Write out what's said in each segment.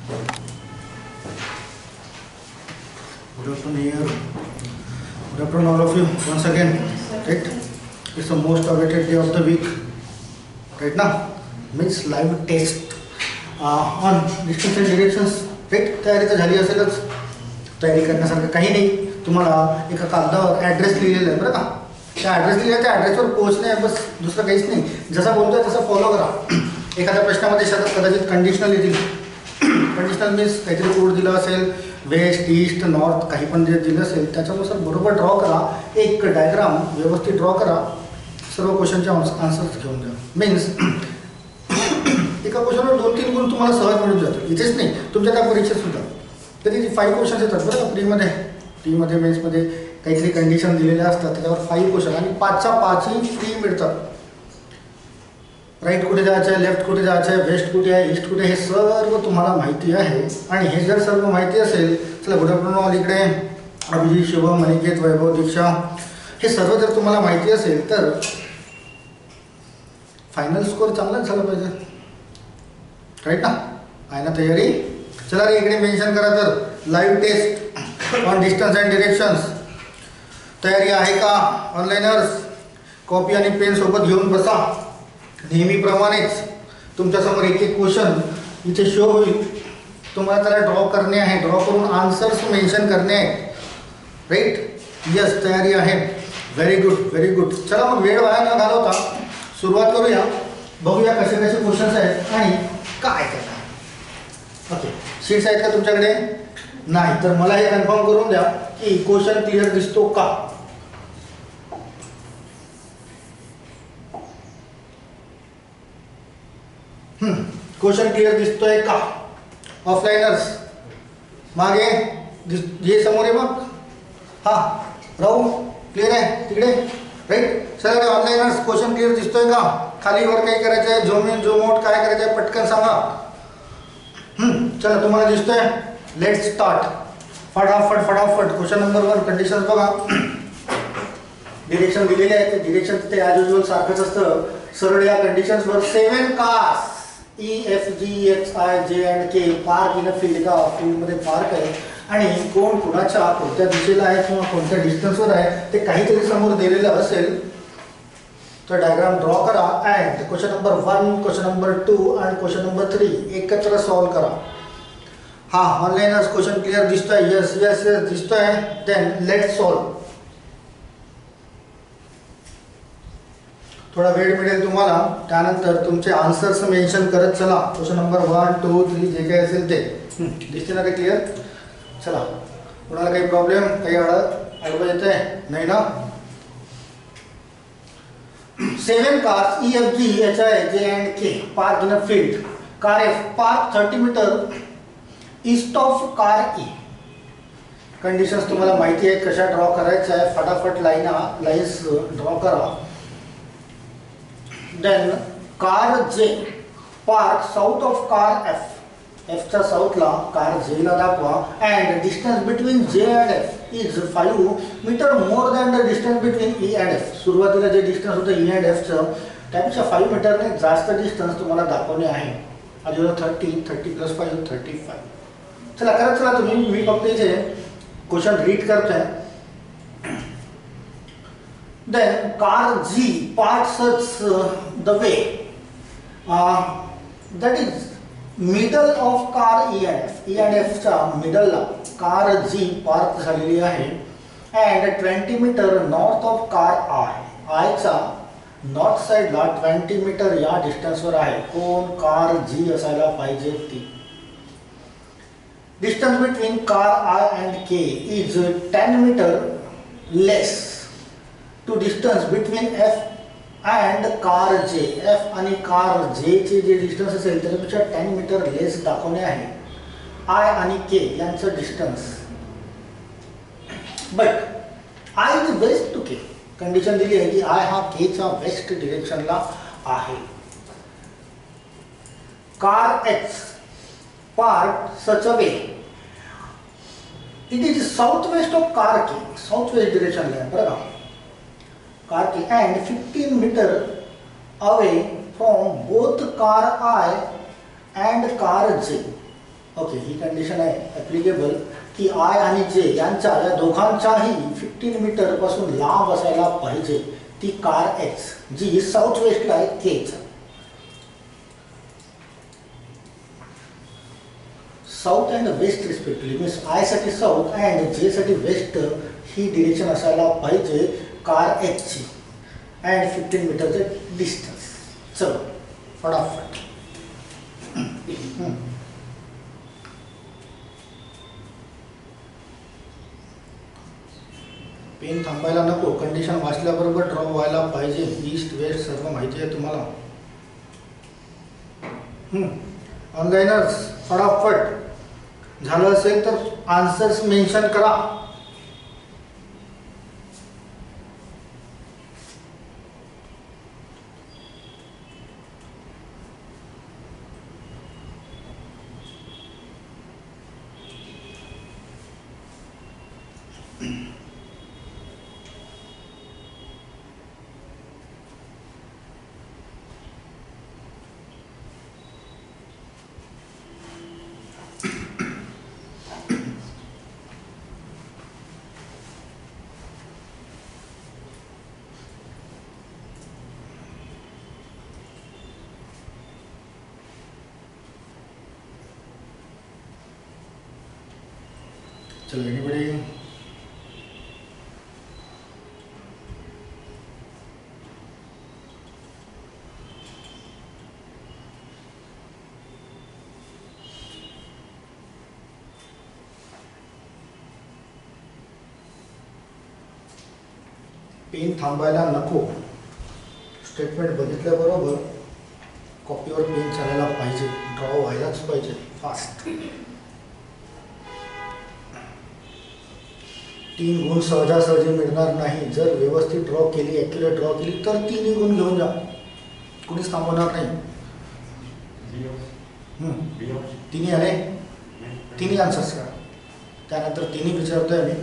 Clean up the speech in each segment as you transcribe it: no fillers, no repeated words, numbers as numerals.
Good afternoon here. Good afternoon all of you once again. Right? It's the most awaited day of the week. Right now, means live test on distance and directions. Right? तयारी तर झाली असेलच. तयारी करण्यासारखं काही नाही. तुम्हाला एका कागदावर ॲड्रेस लिहिलेला आहे बरं का. त्या ॲड्रेस लिहिलेल्या त्या ॲड्रेसवर पोहोचणे बस, दुसरं काहीच नाही. जसा बोलतोय तसं फॉलो करा. एखाद्या प्रश्नामध्ये कदाचित कंडिशनल येतील. कंडिशनल मीन्स काहीतरी कोड दिला असेल, वेस्ट ईस्ट नॉर्थ काही पण जे दिलं असेल त्याच्यानुसार बरोबर ड्रॉ करा. एक डायग्राम व्यवस्थित ड्रॉ करा. सर्व क्वेश्चनचे आन्सर्स घेऊन द्या. मीन्स एका क्वेश्चनवर 2-3 गुण तुम्हाला सहज मिळून जातील. इथेच नाही, तुमच्या त्या परीक्षेत सुद्धा कधी 5 क्वेश्चन्स येतात बरं का. प्रीमध्ये मेन्समध्ये काहीतरी कंडिशन दिलेल्या असतात, त्याच्यावर 5 क्वेश्चन आणि 5च्या 5ही फ्री मिळतात. राईट कुठे जायचं आहे, लेफ्ट कुठे जायचं आहे, वेस्ट कुठे आहे, ईस्ट कुठे, हे सर्व तुम्हाला माहिती आहे. आणि हे जर सर्व माहिती असेल, चला गुड आफ्टरनून ऑल. इकडे अभिजित, शुभम, अनिकेत, वैभव, दीक्षा, हे सर्व जर तुम्हाला माहिती असेल तर फायनल स्कोअर चांगलाच झाला पाहिजे. राईट ना. आहे ना तयारी? चला रे इकडे मेन्शन करा तर live test on distance and directions. तयारी आहे का ऑनलाईनर्स? कॉपी आणि पेन सोबत घेऊन बसा. नेहमीप्रमाणेच तुमच्यासमोर एक क्वेश्चन इथे शो होईल. तुम्हाला त्याला ड्रॉ करणे आहे. ड्रॉ करून आन्सर्स मेन्शन करणे आहेत. राईट? यस, तयारी आहे. Very good, very good. चला मग वेळ वाया न घालवता सुरुवात करूया. बघूया कसे कसे क्वेश्चन्स आहेत आणि काय करणार. ओके, शीट्स आहेत का तुमच्याकडे? नाही तर मला हे कन्फर्म करून द्या की क्वेश्चन क्लिअर दिसतो का. क्वेश्चन क्लिअर दिसतोय का ऑफलाईनर्स? मागे जे समोर आहे मग. हां राहू क्लिअर आहे तिकडे. राईट. सगळे ऑनलाईनर्स क्वेश्चन क्लिअर दिसतोय का? खाली वर काही करायचं आहे, झूम इन झूम आउट काय करायचं आहे पटकन सांगा. चला तुम्हाला दिसतोय. Let's start. फटाफट. क्वेश्चन नंबर 1 कंडिशन्स बघा. डिरेक्शन दिलेले आहे. ते डिरेक्शन ते ॲज युजुअल सारखंच असतं. सरळ या कंडिशन्सवर 7 cars E, F, G, H, I, J and K park in a field. का फील्डमध्ये पार्क आहे आणि कोण कुणाच्या कोणत्या दिशेला आहे किंवा कोणत्या डिस्टन्सवर आहे ते काहीतरी समोर दिलेलं असेल तर डायग्राम ड्रॉ करा. And question number 1, question number 2 आणि क्वेश्चन नंबर 3 एकत्र सॉल्व करा. हां ऑनलाईनच क्वेश्चन क्लिअर दिसतोय? यस यस यस दिसतोय. Then let's solve. थोडा वेळ मिळेल तुम्हाला. त्यानंतर तुमचे आन्सर्स मेन्शन करत चला. क्वेश्चन नंबर 1, 2, 3 जे काही असेल ते दिसते ना ते क्लिअर. चला कोणाला काही प्रॉब्लेम काही अडवं येत आहे नाही ना. 7 cars E, F, G, H, I, J and K park in a field. Car F park 30 meter east of car E. Conditions तुम्हाला माहिती आहे कशा ड्रॉ करायच्या आहे. फटाफट लाईन्स ड्रॉ करा. Then car J park south of car F. Fच्या साऊथला कार J ला दाखवा. And distance between J and F is 5 metre more than the distance between E and F. सुरुवातीला जे डिस्टन्स होतं E अँड Fचं त्यापेक्षा 5 मीटरने जास्त डिस्टन्स तुम्हाला दाखवणे आहे. आधी होतं 30 प्लस 5 35. चला करत चला तुम्ही. मी फक्त इथे क्वेश्चन रीड करतोय. Then car G parks the way that is middle of car E and F. E and F च्या मिडलला कार G पार्क झालेली आहे. And 20 metre north of car I. I चा नॉर्थ साईडला 20 मीटर या डिस्टन्सवर आहे. कोण? Car G असायला पाहिजे ती. Distance between car I and K is 10 metre less to distance between F and car J. F आणि कार J चे जे डिस्टन्स असेल त्याच्यापेक्षा 10 मीटर लेस दाखवणे आहे. I आणि K यांचं distance. But I is west to K. Condition दिली आहे की I हा K च्या वेस्ट डिरेक्शनला आहे. Car X park such a way it is south west of car K. South west डिरेक्शनला आहे बरं का car K. And 15 metre away from both car I and car J. Okay, ही condition आहे applicable की I आणि J यांच्या या दोघांच्याही 15 मीटर पासून लांब असायला पाहिजे ती कार एक्स जी साऊथ वेस्टला आहे केच. South and west respectively means I साठी साऊथ अँड जे साठी वेस्ट ही डिरेक्शन असायला पाहिजे कार एक्सची अँड 15 मीटरचं डिस्टन्स. चलो फटाफट. पेन थांबायला नको, कंडिशन वाचल्याबरोबर ड्रॉ व्हायला पाहिजे. ईस्ट वेस्ट सर्व माहिती आहे तुम्हाला. ऑनलाईनर्स फटाफट झालं असेल तर आन्सर्स मेन्शन करा. चलो एनीबडी? पेन थांबायला नको. स्टेटमेंट बघितल्याबरोबर कॉपीवर पेन चालायला पाहिजे, ड्रॉ व्हायलाच पाहिजे फास्ट. 3 गुण सहजासहजी मिळणार नाही. जर व्यवस्थित ड्रॉ केली, ॲक्युरेट ड्रॉ केली तर 3 गुण घेऊन जा, कुणीच थांबवणार नाही. तिन्ही आले, तिन्ही आन्सर्स करा. त्यानंतर तिन्ही विचारतोय मी.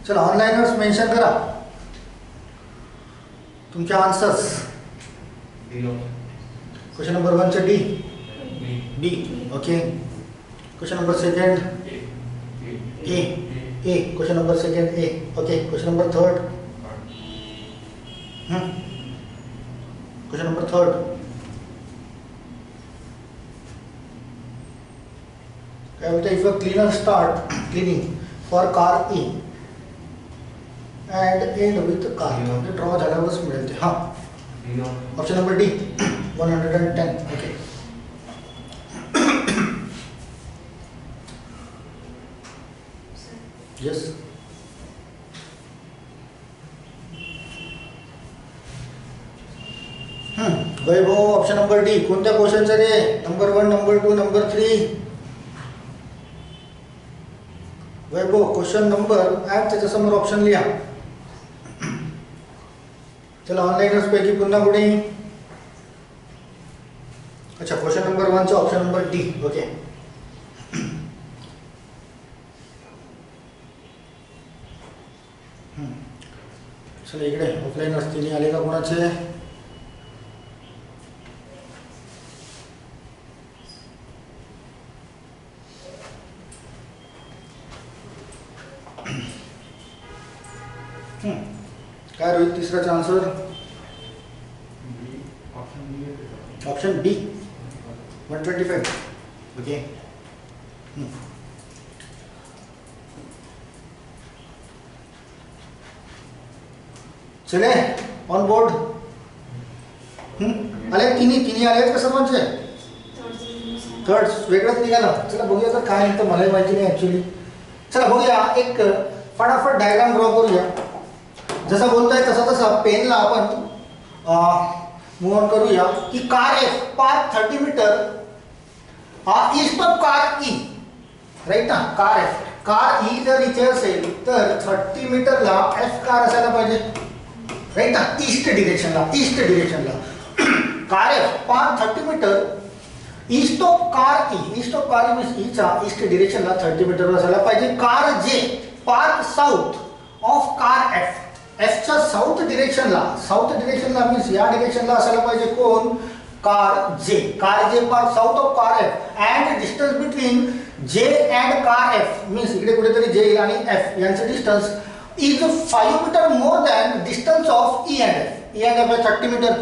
चला ऑनलाईनर्स मेन्शन करा तुमचे आन्सर्स. क्वेश्चन नंबर 1 चे D B. Okay. Question number second A. Question number second A. Okay. Question number third. Question number third. काय बोलते? If a cleaner start cleaning for car E and end with car. म्हणजे draw झाल्यावरच मिळेल ते. हां, option number D 110. Okay. Yes. Vaibhav option number D. कोणत्या क्वेश्चनचं रे? Number 1, number 2, number 3. Vaibhav question number add त्याच्यासमोर ऑप्शन लिहा. चला ऑनलाईनर्स पैकी पुन्हा कुठे? अच्छा, क्वेश्चन नंबर 1 चा ऑप्शन नंबर डी. ओके. चला इकडे ऑफलाईनर्स तिन्ही आले का कोणाचे? काय रोहित तिसराचा आन्सर? ऑप्शन बी 125. ओके. चले ऑन बोर्ड. आले तिन्ही आले का सर्वांचे? थर्ड वेगळंच निघालं. चला बघूया तर काय नाही, तर मलाही माहिती नाही ॲक्च्युली. चला बघूया, एक फटाफट डायग्राम ड्रॉ करूया. जसं बोलतोय तसा पेनला आपण मूव ऑन करूया की car F path 30 metre east of car E. Right ना? कार ई जर इथे असेल तर 30 मीटरला एफ कार असायला पाहिजे. राईट ना? ईस्ट डिरेक्शनला car F path 30 metre east of car E means ईच्या ईस्ट डिरेक्शनला 30 मीटरवर असायला पाहिजे. Car J path south of car एफच्या साऊथ डिरेक्शनला मीन्स या डिरेक्शनला असायला पाहिजे कोण? car J park south of car F, and distance between J and car F means इकडे कुठेतरी J आणि F यांचे distance is 5 meter more than distance of E and F. E and F आहे 30 मीटर.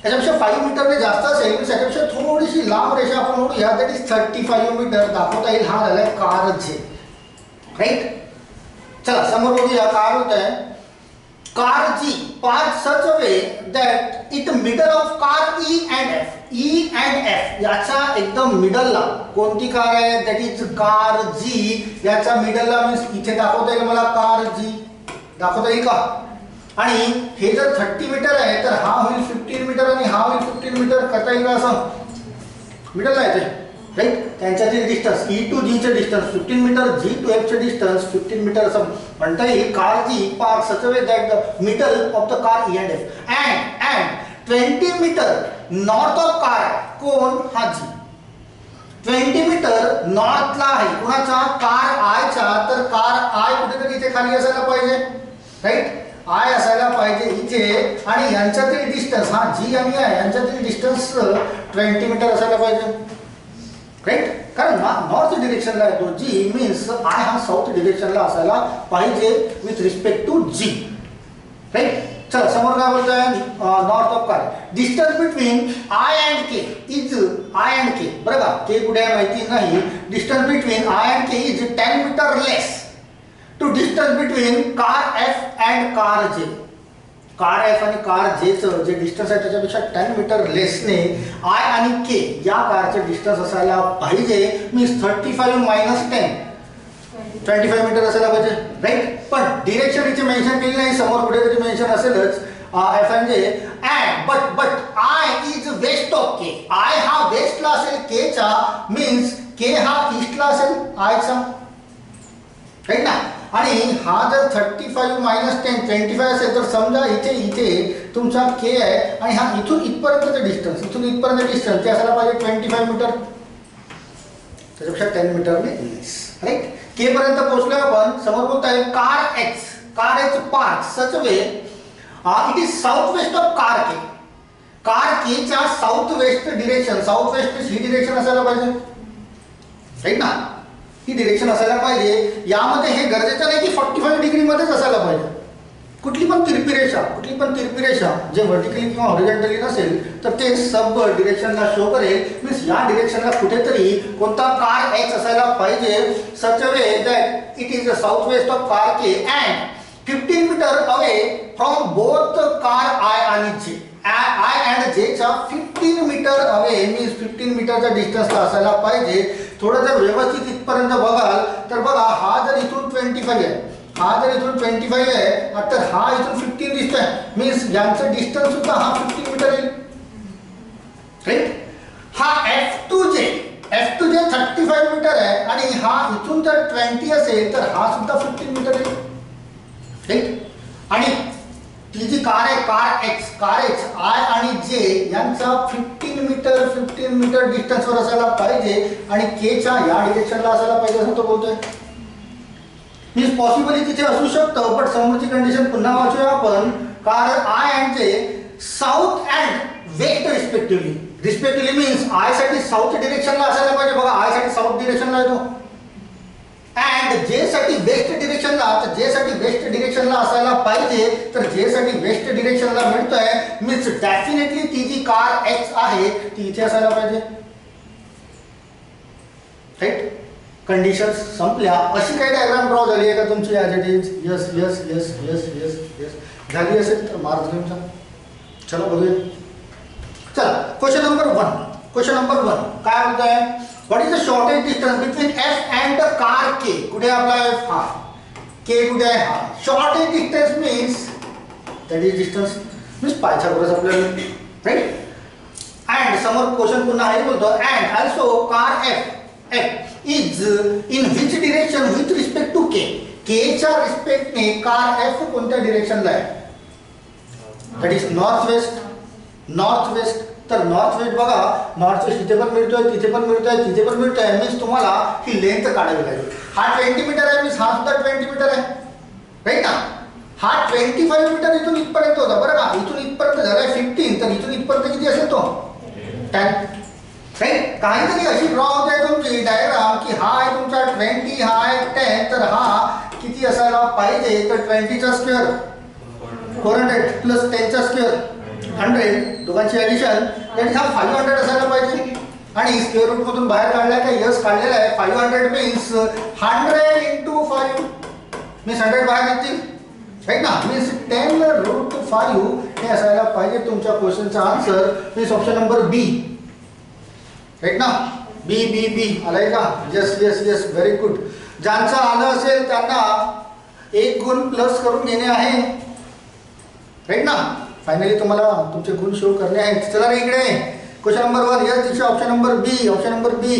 याच्यापेक्षा 5 मीटरने जास्त असेल तर त्याच्यापेक्षा थोडीशी लांब रेषा आपण ओढू या, दॅट इज 35 मीटर दाखवता येईल. हा झालाय कार J, राईट. चला समोर बघूया काय होत आहे. Car G parked such a way that it middle of car E and F. E and F याचा एकदम मिडलला कोणती कार आहे, दॅट इज कार G. याचा मिडलला मीन्स इथे दाखवता येईल मला कार G दाखवता येईल का. आणि हे जर 30 मीटर आहे तर हा होईल 15 मीटर आणि हा होईल 15 मीटर. करता येईल का असं. मिडलला आहे ते, राईट. त्यांच्यातील डिस्टन्स E टू G चे distance 15 metre, G to F चे डिस्टन्स 15 मीटर असं म्हणता येईल. Car G park such a way that the middle of the car E and F and 20 metre north of car. कोण हा G 20 metre नॉर्थला आहे कोणाचा, car I चा. तर कार I कुठेतरी इथे खाली असायला पाहिजे, राईट. I असायला पाहिजे इथे आणि यांच्यातील डिस्टन्स हा G आणि I यांच्यातील डिस्टन्स 20 मीटर असायला पाहिजे, राईट. कारण नॉर्थ डिरेक्शनला आहे तो G मीन्स I हा साऊथ डिरेक्शनला असायला पाहिजे with respect to G, right. चला समोर काय बोलतोय, north of car. Distance between I and K is I and K. बरं का, K कुठे आहे माहिती नाही. Distance between I and K is 10 metre less to distance between car F and car J. Car F आणि car J चं जे distance आहे त्याच्यापेक्षा 10 मीटर लेसने I आणि K या कारचे डिस्टन्स असायला पाहिजे. मीन्स 35 मायनस 10 25 मीटर असायला पाहिजे, राईट. पण डिरेक्शन इथे मेन्शन केली नाही, समोर कुठेतरी मेन्शन असेलच F and J. and but I is west of K. I हा वेस्टला असेल K चा मीन्स K हा ईस्टला असेल I चा, राईट ना. आणि हा जर 35 मायनस 10 25 असेल तर समजा इथे तुमचा K आहे आणि हा इथून इथपर्यंतचा डिस्टन्स इथून इथपर्यंत डिस्टन्स ते असायला पाहिजे 25 मीटर, त्याच्यापेक्षा 10 मीटरने लेस, राईट. K पर्यंत पोहोचलो आपण. समोर बोलतोय car H park such way it is south west of car K. Car K च्या south west direction, south west ही डिरेक्शन असायला पाहिजे, राईट ना. ही डिरेक्शन असायला पाहिजे. यामध्ये हे गरजेचं नाही की 45 डिग्री मध्येच असायला पाहिजे. कुठली पण तिरपी रेषा जे व्हर्टिकली किंवा हॉरिझॉन्टली नसेल तर ते सब डिरेक्शनला शो करेल. मीन्स या डिरेक्शनला कुठेतरी कोणता कार X असायला पाहिजे such a way that it is south west of car K and 15 metre away from both car I आणि J. I and J चा 15 मीटर अवे मीन्स 15 मीटरचा डिस्टन्सला असायला पाहिजे. थोडं जर व्यवस्थित इथपर्यंत बघाल तर बघा हा जर इथून 25 आहे, हा जर इथून 25 आहे तर हा इथून 15 दिसतोय मीन्स यांचं डिस्टन्स सुद्धा हा 15 मीटर येईल, राईट. हा F to J 35 मीटर आहे आणि हा इथून जर 20 असेल तर हा सुद्धा 15 मीटर येईल, राईट. आणि ती जी कार आहे कार H I आणि J यांचा 15 मीटर डिस्टन्सवर असायला पाहिजे आणि K च्या या डिरेक्शनला असायला पाहिजे असं तो बोलतोय. मीन्स पॉसिबली तिथे असू शकतं, पण समोरची कंडिशन पुन्हा वाचूया आपण. Car I and J south and west respectively means I साठी साऊथ डिरेक्शनला असायला पाहिजे. बघा I साठी साऊथ डिरेक्शनला येतो अँड J साठी वेस्ट डिरेक्शनला, तर J साठी वेस्ट डिरेक्शनला असायला पाहिजे. तर J साठी वेस्ट डिरेक्शनला मिळतोय मीन्स डेफिनेटली ती जी कार X आहे ती इथे असायला पाहिजे, राईट. कंडिशन्स संपल्या. अशी काही डायग्राम ड्रॉ झाली आहे का तुमची as it is? Yes yes yes yes yes yes झाली असेल तर मार्क्स घेऊन जा. चला बघूया. चला क्वेश्चन नंबर 1 काय होतंय, what is the shortage distance between F and the car K. कुठे आपला F हा, K कुठे आहे हा. Shortest distance means that is distance means Pythagoras आपल्याला, राईट. अँड समोर क्वेश्चन पुन्हा आहे बोलतो and also car F is in which direction with respect to K. K च्या रिस्पेक्टने कार F कोणत्या डिरेक्शनला आहे, दॅट इज नॉर्थ वेस्ट. तर नॉर्थ वेस्ट बघा, नॉर्थ वेस्ट इथे पण मिळतोय, तिथे पण मिळतोय मीन्स तुम्हाला ही लेंथ काढावी लागेल. हा 20 मीटर आहे मीन्स हा सुद्धा 20 मीटर आहे, राईट ना. हा 25 मीटर इथून इथपर्यंत होता बरं का. इथून इथपर्यंत झालाय 15, तर इथून इथपर्यंत किती असेल तो 10. राईट. काहीतरी अशी ड्रॉ होते तुमची डायग्राम की हा आहे तुमचा 20, हा आहे 10, तर हा किती असायला पाहिजे, तर 20 चा स्क्वेअर 400 प्लस 10 चा स्क्वेअर 100, दोघांची ॲडिशन, तर हा 500 असायला पाहिजे. आणि स्क्वेअर रूट मधून बाहेर काढलाय का, यस काढलेला आहे. 500 मीन्स 100 into 5 मीन्स 100 बाहेर निघतील. राईट ना. मीन्स 10√5 हे असायला पाहिजे तुमच्या क्वेश्चनचा आन्सर. मीन्स ऑप्शन नंबर बी. राईट ना. बी बी बी आलाय का. Yes yes yes very good. ज्यांचं आलं असेल त्यांना 1 गुण प्लस करून घेणे आहे. राईट ना. फायनली तुम्हाला तुमचे गुण शो करणे आहेत. चला रे इकडे क्वेश्चन नंबर 1. यस दिशा ऑप्शन नंबर बी. ऑप्शन नंबर बी.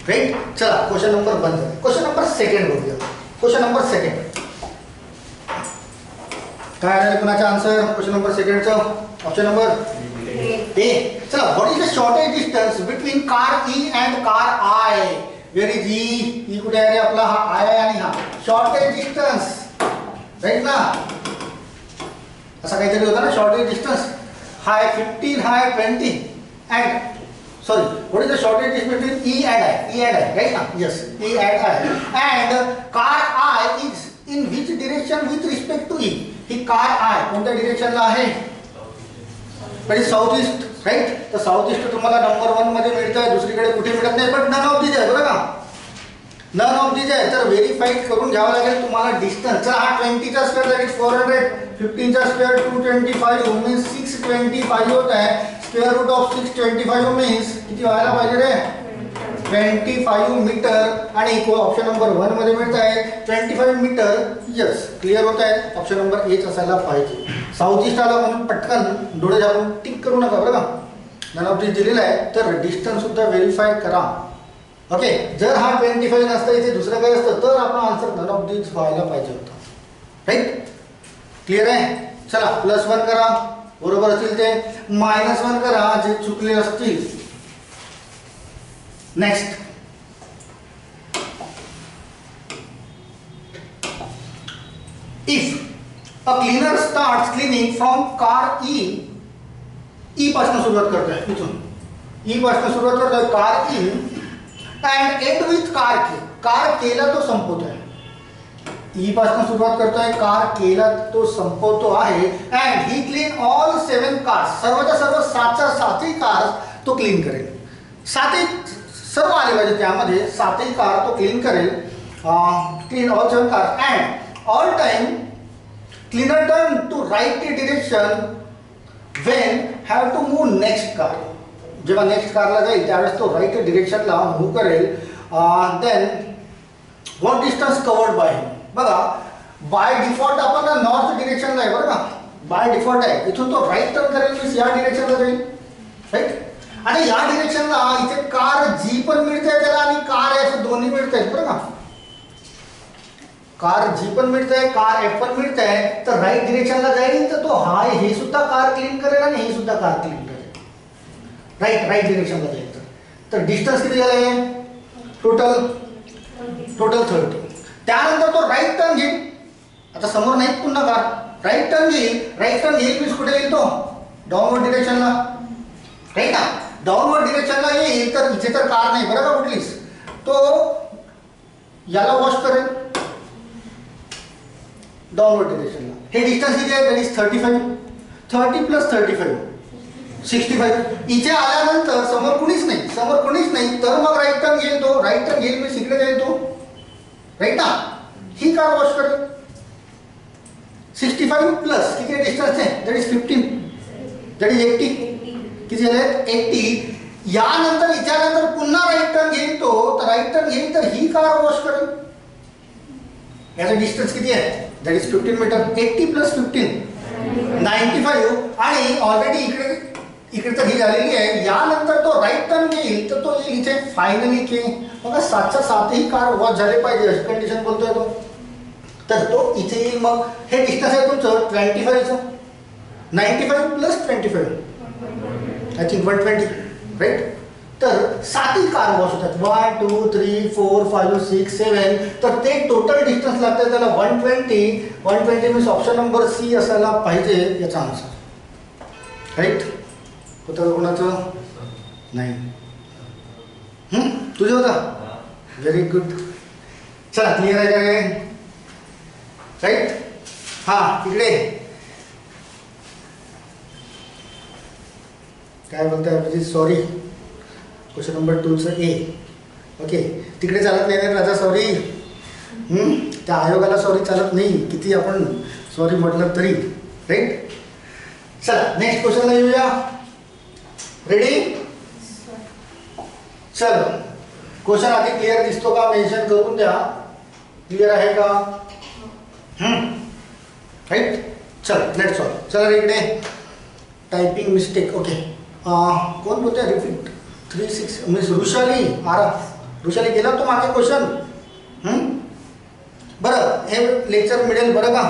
राईट. चला क्वेश्चन नंबर 1 झाला. क्वेश्चन नंबर 2 बघूया. क्वेश्चन नंबर 2 काय आलं कुणाचा आन्सर क्वेश्चन नंबर 2 चा. Option number A. चला what is the shortage distance between car E and car I. Where is E कुठे आहे आपला, हा आय आहे आणि हा शॉर्टेज डिस्टन्स. राईट ना. असा काहीतरी होता ना शॉर्टेज डिस्टन्स. हा आहे 15, हा आहे 20 and sorry what is the shortage distance between E and I. E and I. Right ना. Yes E and I. And car I is in which direction with respect to E. ही car I कोणत्या डिरेक्शनला आहे, तर south east. Right. तर south east तुम्हाला number 1 मध्ये मिळत आहे, दुसरीकडे कुठे मिळत नाही. बट नन ऑफ दीज आहे बरं का. नन ऑफ दीज आहे. तर व्हेरीफाईड करून घ्यावं लागेल तुम्हाला डिस्टन्स. चला हा 20 चा स्क्वेअर दॅट इज 400, 15 चा स्क्वेअर 225 मीन्स 625 होत आहे. स्क्वेअर रूट ऑफ 625 मीन्स किती व्हायला पाहिजे रे, 25 मीटर. आणि ऑप्शन नंबर 1 मध्ये मिळत आहे 25 मीटर. यस क्लिअर होत आहे. ऑप्शन नंबर एच असायला पाहिजे. साऊथ ईस्ट आला म्हणून पटकन डोळे झाकून टिक करू नका बरं का. नन ऑफ दिस दिलेला आहे, तर डिस्टन्स सुद्धा व्हेरीफाय करा. ओके. जर हा 25 नसतं इथे दुसरं काही असतं तर आपण आन्सर नन ऑफ दिस व्हायला पाहिजे होता. राईट. क्लिअर आहे. चला +1 करा बरोबर असतील ते, -1 करा जे चुकले असतील. Next. If a cleaner starts cleaning from car E पासून सुरुवात करतोय. इथून ई पासून सुरुवात करतोय car E and end with car K. Car केला तो संपवतोय. ई पासून सुरुवात करतोय, कार केला तो संपवतो आहे. And he clean all 7 cars. सर्वच्या सर्व 7च्या 7ही कार्स तो क्लीन करेल. 7ही सर्व आले पाहिजे त्यामध्ये. 7ही कार तो क्लीन करेल. Clean all 7 cars and all time cleaner turn to right direction when have to move next car. जेव्हा नेक्स्ट कारला जाईल त्यावेळेस तो राईट डिरेक्शनला मूव्ह करेल. Then what distance covered by. बघा बाय डिफॉल्ट आपण नॉर्थ डिरेक्शनला आहे बरं का. बाय डिफॉल्ट आहे. इथून तो राईट टर्न करेल मीन्स या डिरेक्शनला जाईल. राईट. आणि या डिरेक्शनला इथे कार जी पण मिळते त्याला आणि कार एफ दोन्ही मिळत आहेत बरं का. कार जी पण मिळत आहे, कार एफ पण मिळत आहे. तर राईट डिरेक्शनला जाईल तर तो हा हे सुद्धा कार क्लीन करेल आणि हे सुद्धा कार क्लीन करेल. राईट डिरेक्शनला जाईल तर डिस्टन्स किती झाले टोटल 30. त्यानंतर तो राईट टर्न घेईल. आता समोर नाही पुन्हा कार. राईट टर्न घेईल. राईट टर्न घेईल मीन्स कुठे येईल तो डाऊनवर्ड डिरेक्शनला. राईट ना. डाऊनवर्ड डिरेक्शनला येईल तर इथे तर कार नाही बरं का कुठलीच. तो याला वॉश करेल डाऊनवर्ड डिरेक्शनला. हे डिस्टन्स किती आहे, दॅट इज 35. 30 + 35 65. इथे आल्यानंतर समोर कुणीच नाही तर मग राईट टर्न घेईल तो. राईट टर्न घेईल मीन्स इकडे जाईल तो. राईट ना. ही कार वॉश करेल. 65 प्लस किती डिस्टन्स आहे, दॅट इज 15, दॅट इज 80. किती झाले 80. यानंतर इच्यानंतर पुन्हा राईट टर्न घेईल तो. तर राईट टर्न घेईल तर ही कार वॉश करेल. याचा डिस्टन्स किती आहे, दॅट इज 15 मीटर. 80 + 15 95. आणि ऑलरेडी इकडे तर ही झालेली आहे. यानंतर तो राईट टर्न घेईल तर तो येईल इथे फायनली के. बघा 7च्या 7ही कार वॉश झाले पाहिजे अशी कंडिशन बोलतोय तो. तर तो इथे येईल. मग हे डिस्टन्स आहे तुमचं 25चं. 95 + 25 आय थिंक 120. राईट. तर 7 कार वॉश होतात. 1 2 3 4 5 6 7. तर ते टोटल डिस्टन्स लागतं त्याला 120. 120 मीन्स ऑप्शन नंबर सी असायला पाहिजे याचा आन्सर. राईट होतं का कोणाचं? नाही. तुझे होता. Very good. चला क्लिअर आहे काय? राईट. हां इकडे काय बोलताय अभिजित? सॉरी क्वेश्चन नंबर 2चं ए. ओके तिकडे चालत नाही ना राजा सॉरी. त्या आयोगाला सॉरी चालत नाही किती आपण सॉरी म्हटलं तरी. राईट. चला नेक्स्ट क्वेश्चनला येऊया. रेडी? चल क्वेश्चन आधी क्लिअर दिसतो का? मेन्शन करून द्या. क्लिअर आहे का? राईट. चल लेट्स सॉल्व. चला इकडे टायपिंग मिस्टेक. ओके कोण बोलतोय? Repeat 36 means Rushali. ऋषाली गेला तो मागे क्वेश्चन. बरं हे लेक्चर मिळेल बरं का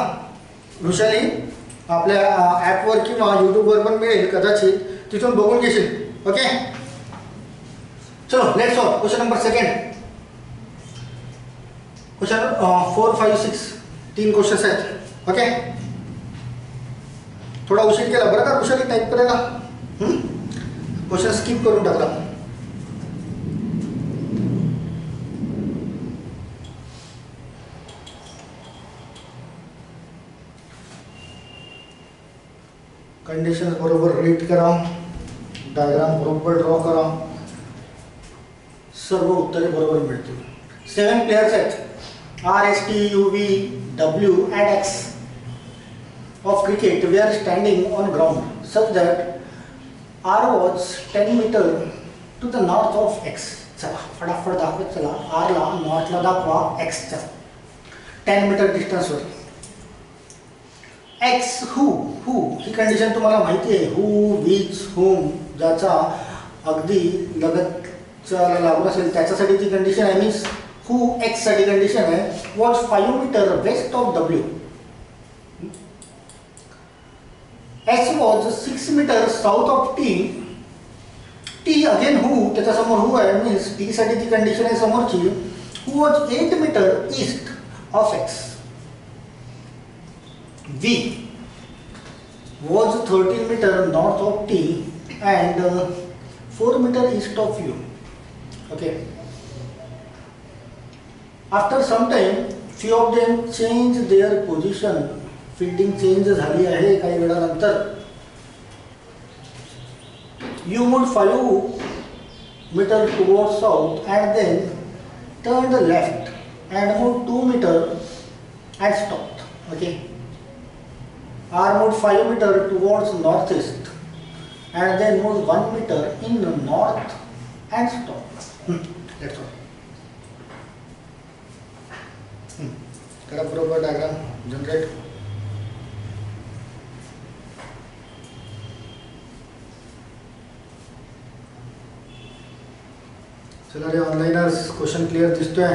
ऋषाली? आपल्या ॲपवर किंवा यूट्यूबवर पण मिळेल कदाचित. तिथून बघून घेशील. ओके चलो let's solve. Question number second. Question 4 5 6 3 questions आहेत. ओके थोडा उशीर केला बरं का ऋषाली टाईप करायला. क्वेश्चन स्किप करून टाकला. कंडिशन्स बरोबर रीड करा. डायग्राम बरोबर ड्रॉ करा. सर्व उत्तरे बरोबर मिळतील. 7 प्लेयर्स आहेत. R S T U V W and X of cricket were standing on ground such that R was 10 meter to the north of X. चला फटाफट दाखवत चला. R ला नॉर्थला दाखवा X च्या 10 मीटर डिस्टन्सवर. X who ही कंडिशन तुम्हाला माहिती आहे. who which whom ज्याचा अगदी लगतचा लागू असेल त्याच्यासाठी ती कंडिशन आहे. मीन्स who X साठी कंडिशन आहे. was 5 metre west of W. S was 6 metre south of T. T again who त्याच्यासमोर who आहे. मीन्स T साठी ती कंडिशन आहे समोरची. who was 8 metre east of X. V was 13 meter north of T and 4 meter east of U. Okay. After some time, few of them changed their position. Fielding change झाली आहे काही वेळानंतर. U moved 5 meter towards south and then turned left and moved 2 meter and stopped. Okay. R moved 5 meter towards northeast and then moved 1 meter in the north and stopped. That's all. करा बरोबर diagram generate. चला रे ऑनलाइनर्स question clear दिसतोय.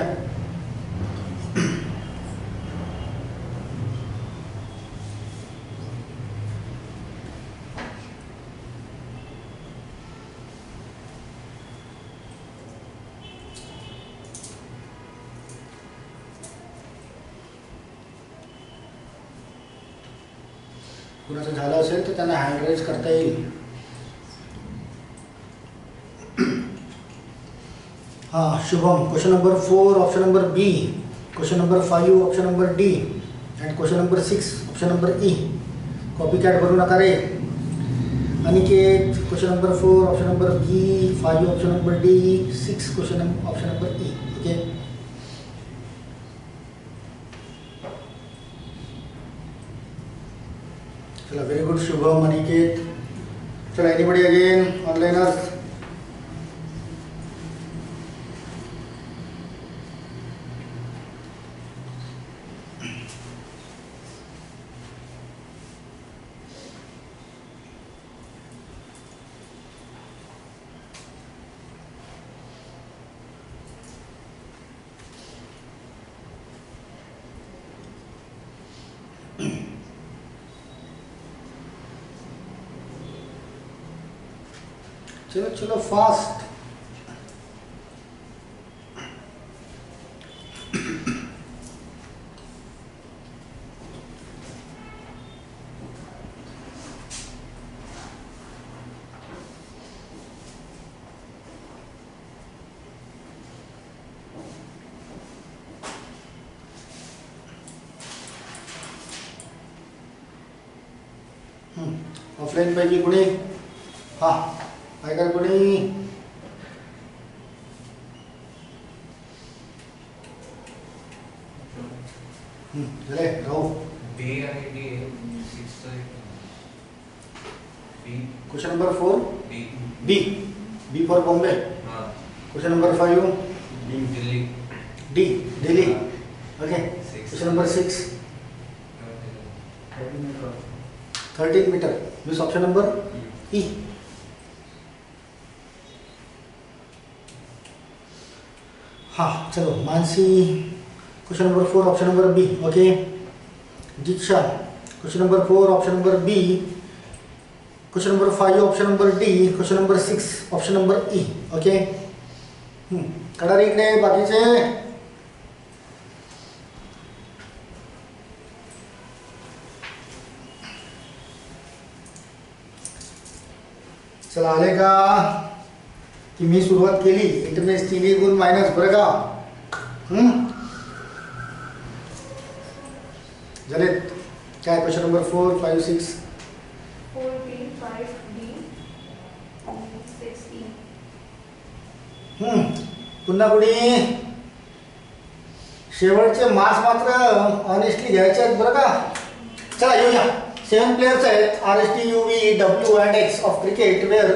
कुणाचं झालं असेल तर त्यांना hand raise करता येईल. हां Shubham question number 4 option number B. Question number 5 option number D and question number 6 option number E. Copy cat भरू नका रे. Aniket question number 4 option number B. 5 option number D. 6 question option number E. Okay चला very good Shubham Aniket. चला anybody again ऑनलाइनर्स. चलो चलो fast. Offline पैकी कुणी? हा ऐका कुणी? झाले राहू. बी आणि D 6 B. Question number 4 B. B. B for Bombay. हां. Question number 5 D Delhi. D Delhi. Okay. Question number 6 13 metre. Means option number E. हाँ चलो Mansi. Question number 4 option number B. Okay. Diksha question number 4 option number B. Question number 5 option number D. Question number 6 option number E. Okay. कडा रे इकडे बाकीचे. चला आले का की मी सुरुवात केली. इंटरनेट तिन्ही गुण मायनस बरं का. झालेत काय? Question number 4 5 6 4B 5D 6E. पुन्हा कुणी? शेवटचे मार्क्स मात्र ऑनेस्टली घ्यायचे आहेत बरं का. चला येऊया. 7 प्लेयर्स आहेत. RST UV W and X of cricket were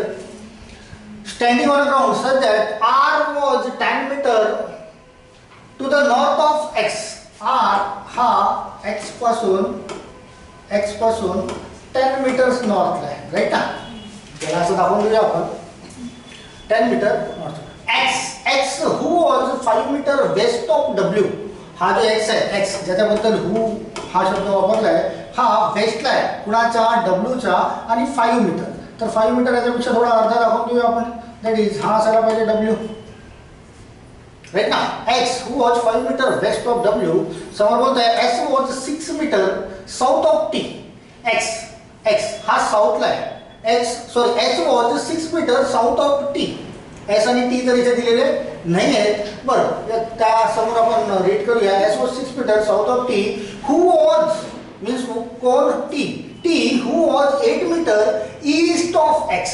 standing on a ground such that R was 10 meter to the north of X. R हा X पासून 10 मीटर्स नॉर्थला आहे. राईट ना. त्याला असं दाखवून देऊया आपण. 10 metre north. X who was 5 metre west of W. हा जो X आहे, X ज्याच्याबद्दल who हा शब्द वापरलाय हा वेस्टला आहे कुणाच्या? Wच्या. आणि 5 मीटर. तर 5 मीटर याच्यापेक्षा थोडा अर्धा दाखवून देऊया आपण. दॅट इज हा असायला पाहिजे W. राईट ना. X who was 5 metre west of W. समोर बोलतोय S was 6 metre south of T. X हा साऊथला आहे. H was 6 metre south of T. S आणि T तर इथे दिलेले नाही आहेत. बरं त्या समोर आपण रीड करूया. S was 6 metre south of T. Who was means कोण? T who was 8 metre east of X.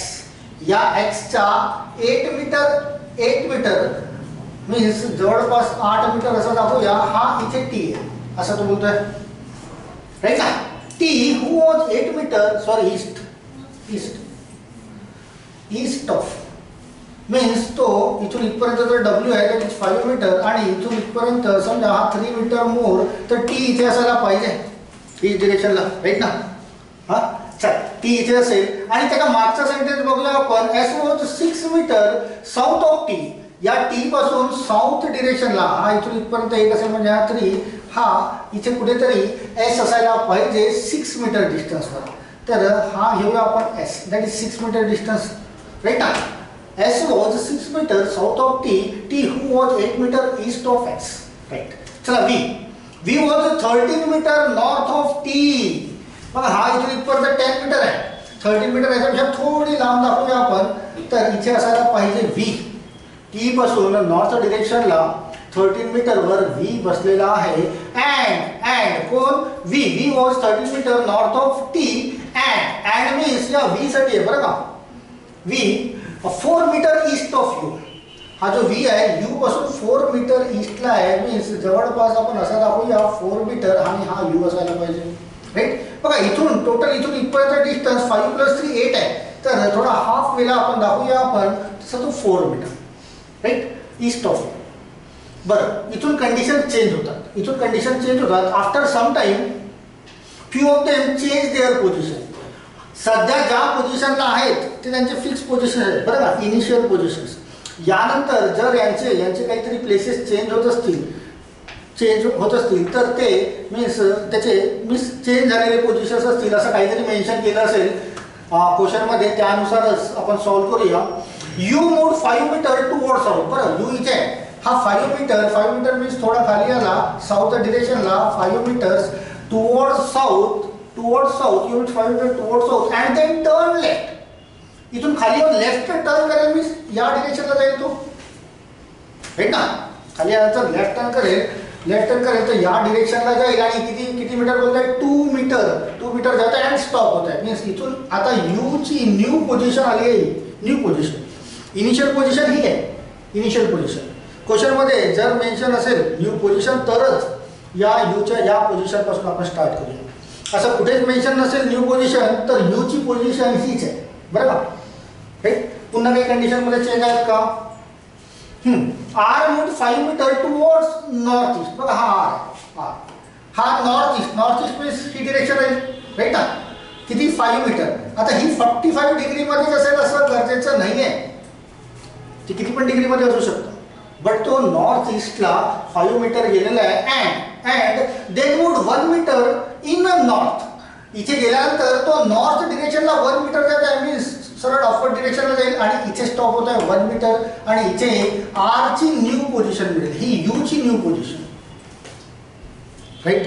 या Xच्या 8 मीटर मीन्स जवळपास 8 मीटर असं दाखवूया. हा इथे T आहे असं तो बोलतोय. राईट ना. T who was 8 metre sorry east of means तो इथून इथपर्यंत जर W आहे तर 5 मीटर आणि इथून इथपर्यंत समजा हा 3 मीटर मोर तर T इथे असायला पाहिजे ईस्ट डिरेक्शनला. राईट ना. हा चल T इथे असेल आणि त्याचा मागचा सेंटेन्स बघूया आपण. S was 6 metre south of T. या T पासून साऊथ डिरेक्शनला हा इथून इथपर्यंत 1 असेल म्हणजे हा 3 हा इथे कुठेतरी S असायला पाहिजे 6 मीटर डिस्टन्सवर. तर हा घेऊया आपण S that is 6 metre distance. Right ना. S was 6 metre south of T who was 8 metre east of X. Right. चला V was 13 metre north of T. बघा हा इथून इथपर्यंत 10 मीटर आहे. 13 मीटर याच्यापेक्षा थोडी लांब दाखवूया आपण. तर इथे असायला पाहिजे V. T पासून नॉर्थ डिरेक्शनला 13 मीटरवर V बसलेला आहे. अँड कोण? V was 13 metre north of T and means या V साठी आहे बरं का. V 4 metre east of U. हा जो V आहे U पासून 4 मीटर ईस्टला आहे. मीन्स जवळपास आपण असं दाखवूया 4 मीटर आणि हा U असायला पाहिजे. राईट. बघा इथून टोटल इथून इथपर्यंत डिस्टन्स 5 + 3 8 आहे. तर थोडा हाफ वेला आपण दाखवूया आपण तसं तो 4 मीटर. राईट. East of. बरं इथून कंडिशन चेंज होतात. After some time few of them change their position. सध्या ज्या पोझिशनला आहेत ते त्यांचे फिक्स पोझिशन आहेत बरं का. Initial positions. यानंतर जर यांचे काहीतरी प्लेसेस चेंज होत असतील तर ते मीन्स त्याचे चेंज झालेले पोझिशन्स असतील असं काहीतरी मेन्शन केलं असेल क्वेश्चनमध्ये. त्यानुसारच आपण सॉल्व्ह करूया. U moved 5 metre toward south. बरं U इथे हा 5 मीटर मीन्स थोडा खाली आला साऊथ डिरेक्शनला. 5 metres toward south you 5 metre toward south and then turn left. इथून खाली येऊन लेफ्ट टर्न करेल मीन्स या डिरेक्शनला जाईल तो. राईट ना. खाली आल्यानंतर लेफ्ट टर्न करेल लेफ्ट टर्न करेल तर या डिरेक्शनला जाईल आणि किती किती मीटर बोलताय 2 मीटर जात आहे आणि स्टॉप होत आहे. मीन्स इथून आता यू ची न्यू पोझिशन आली आहे. न्यू पोझिशन इनिशियल पोझिशन ही आहे. इनिशियल पोझिशन क्वेश्चनमध्ये जर मेन्शन असेल न्यू पोझिशन तरच या यूच्या या पोझिशनपासून आपण स्टार्ट करूया. असं कुठेच मेन्शन नसेल न्यू पोझिशन तर यूची पोझिशन हीच आहे. बरं का? राईट. पुन्हा काही कंडिशनमध्ये चेंज आहेत का? R moved 5 metre towards north east. बघा हा आर हा नॉर्थ ईस्ट मीन्स ही डिरेक्शन आहे. राईट ना? किती 5 मीटर. आता ही 45 डिग्रीमध्येच असेल असं गरजेचं नाही आहे. ती किती पण डिग्रीमध्ये असू शकतं. बट तो नॉर्थ ईस्टला 5 मीटर गेलेला आहे and they moved 1 metre in north. इथे गेल्यानंतर तो नॉर्थ डिरेक्शनला 1 मीटर जात आहे. मीन्स सरळ ऑफवर्ड डिरेक्शनला जाईल आणि इथे स्टॉप होत आहे 1 मीटर आणि इथे आर ची न्यू पोझिशन मिळेल. ही यू ची न्यू पोझिशन. राईट.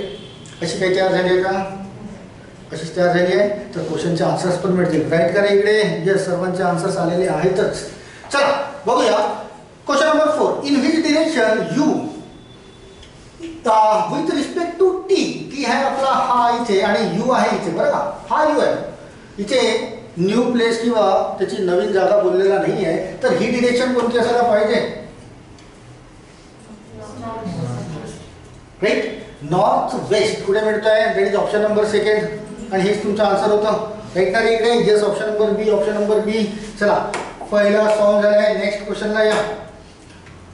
अशी काही तयार झाली आहे का? अशीच तयार झाली आहे. तर क्वेश्चनचे आन्सर्स पण मिळतील. राईट करा इकडे. येस सर्वांचे आन्सर्स आलेले आहेतच. चला बघूया question number 4. In which direction you with respect to T. T आहे आपला हा इथे आणि यू आहे इथे. बरं का? हा यू आहे. इथे न्यू प्लेस किंवा त्याची नवीन जागा बोललेला नाही आहे. तर ही डिरेक्शन कोणती असायला पाहिजे? राईट. नॉर्थ वेस्ट कुठे मिळतोय? दॅट इज ऑप्शन नंबर 2 आणि हेच तुमचं आन्सर होतं. राईट ना इकडे? येस ऑप्शन नंबर बी. ऑप्शन नंबर बी. चला पहिला सॉल्व झाला आहे. नेक्स्ट क्वेश्चनला या.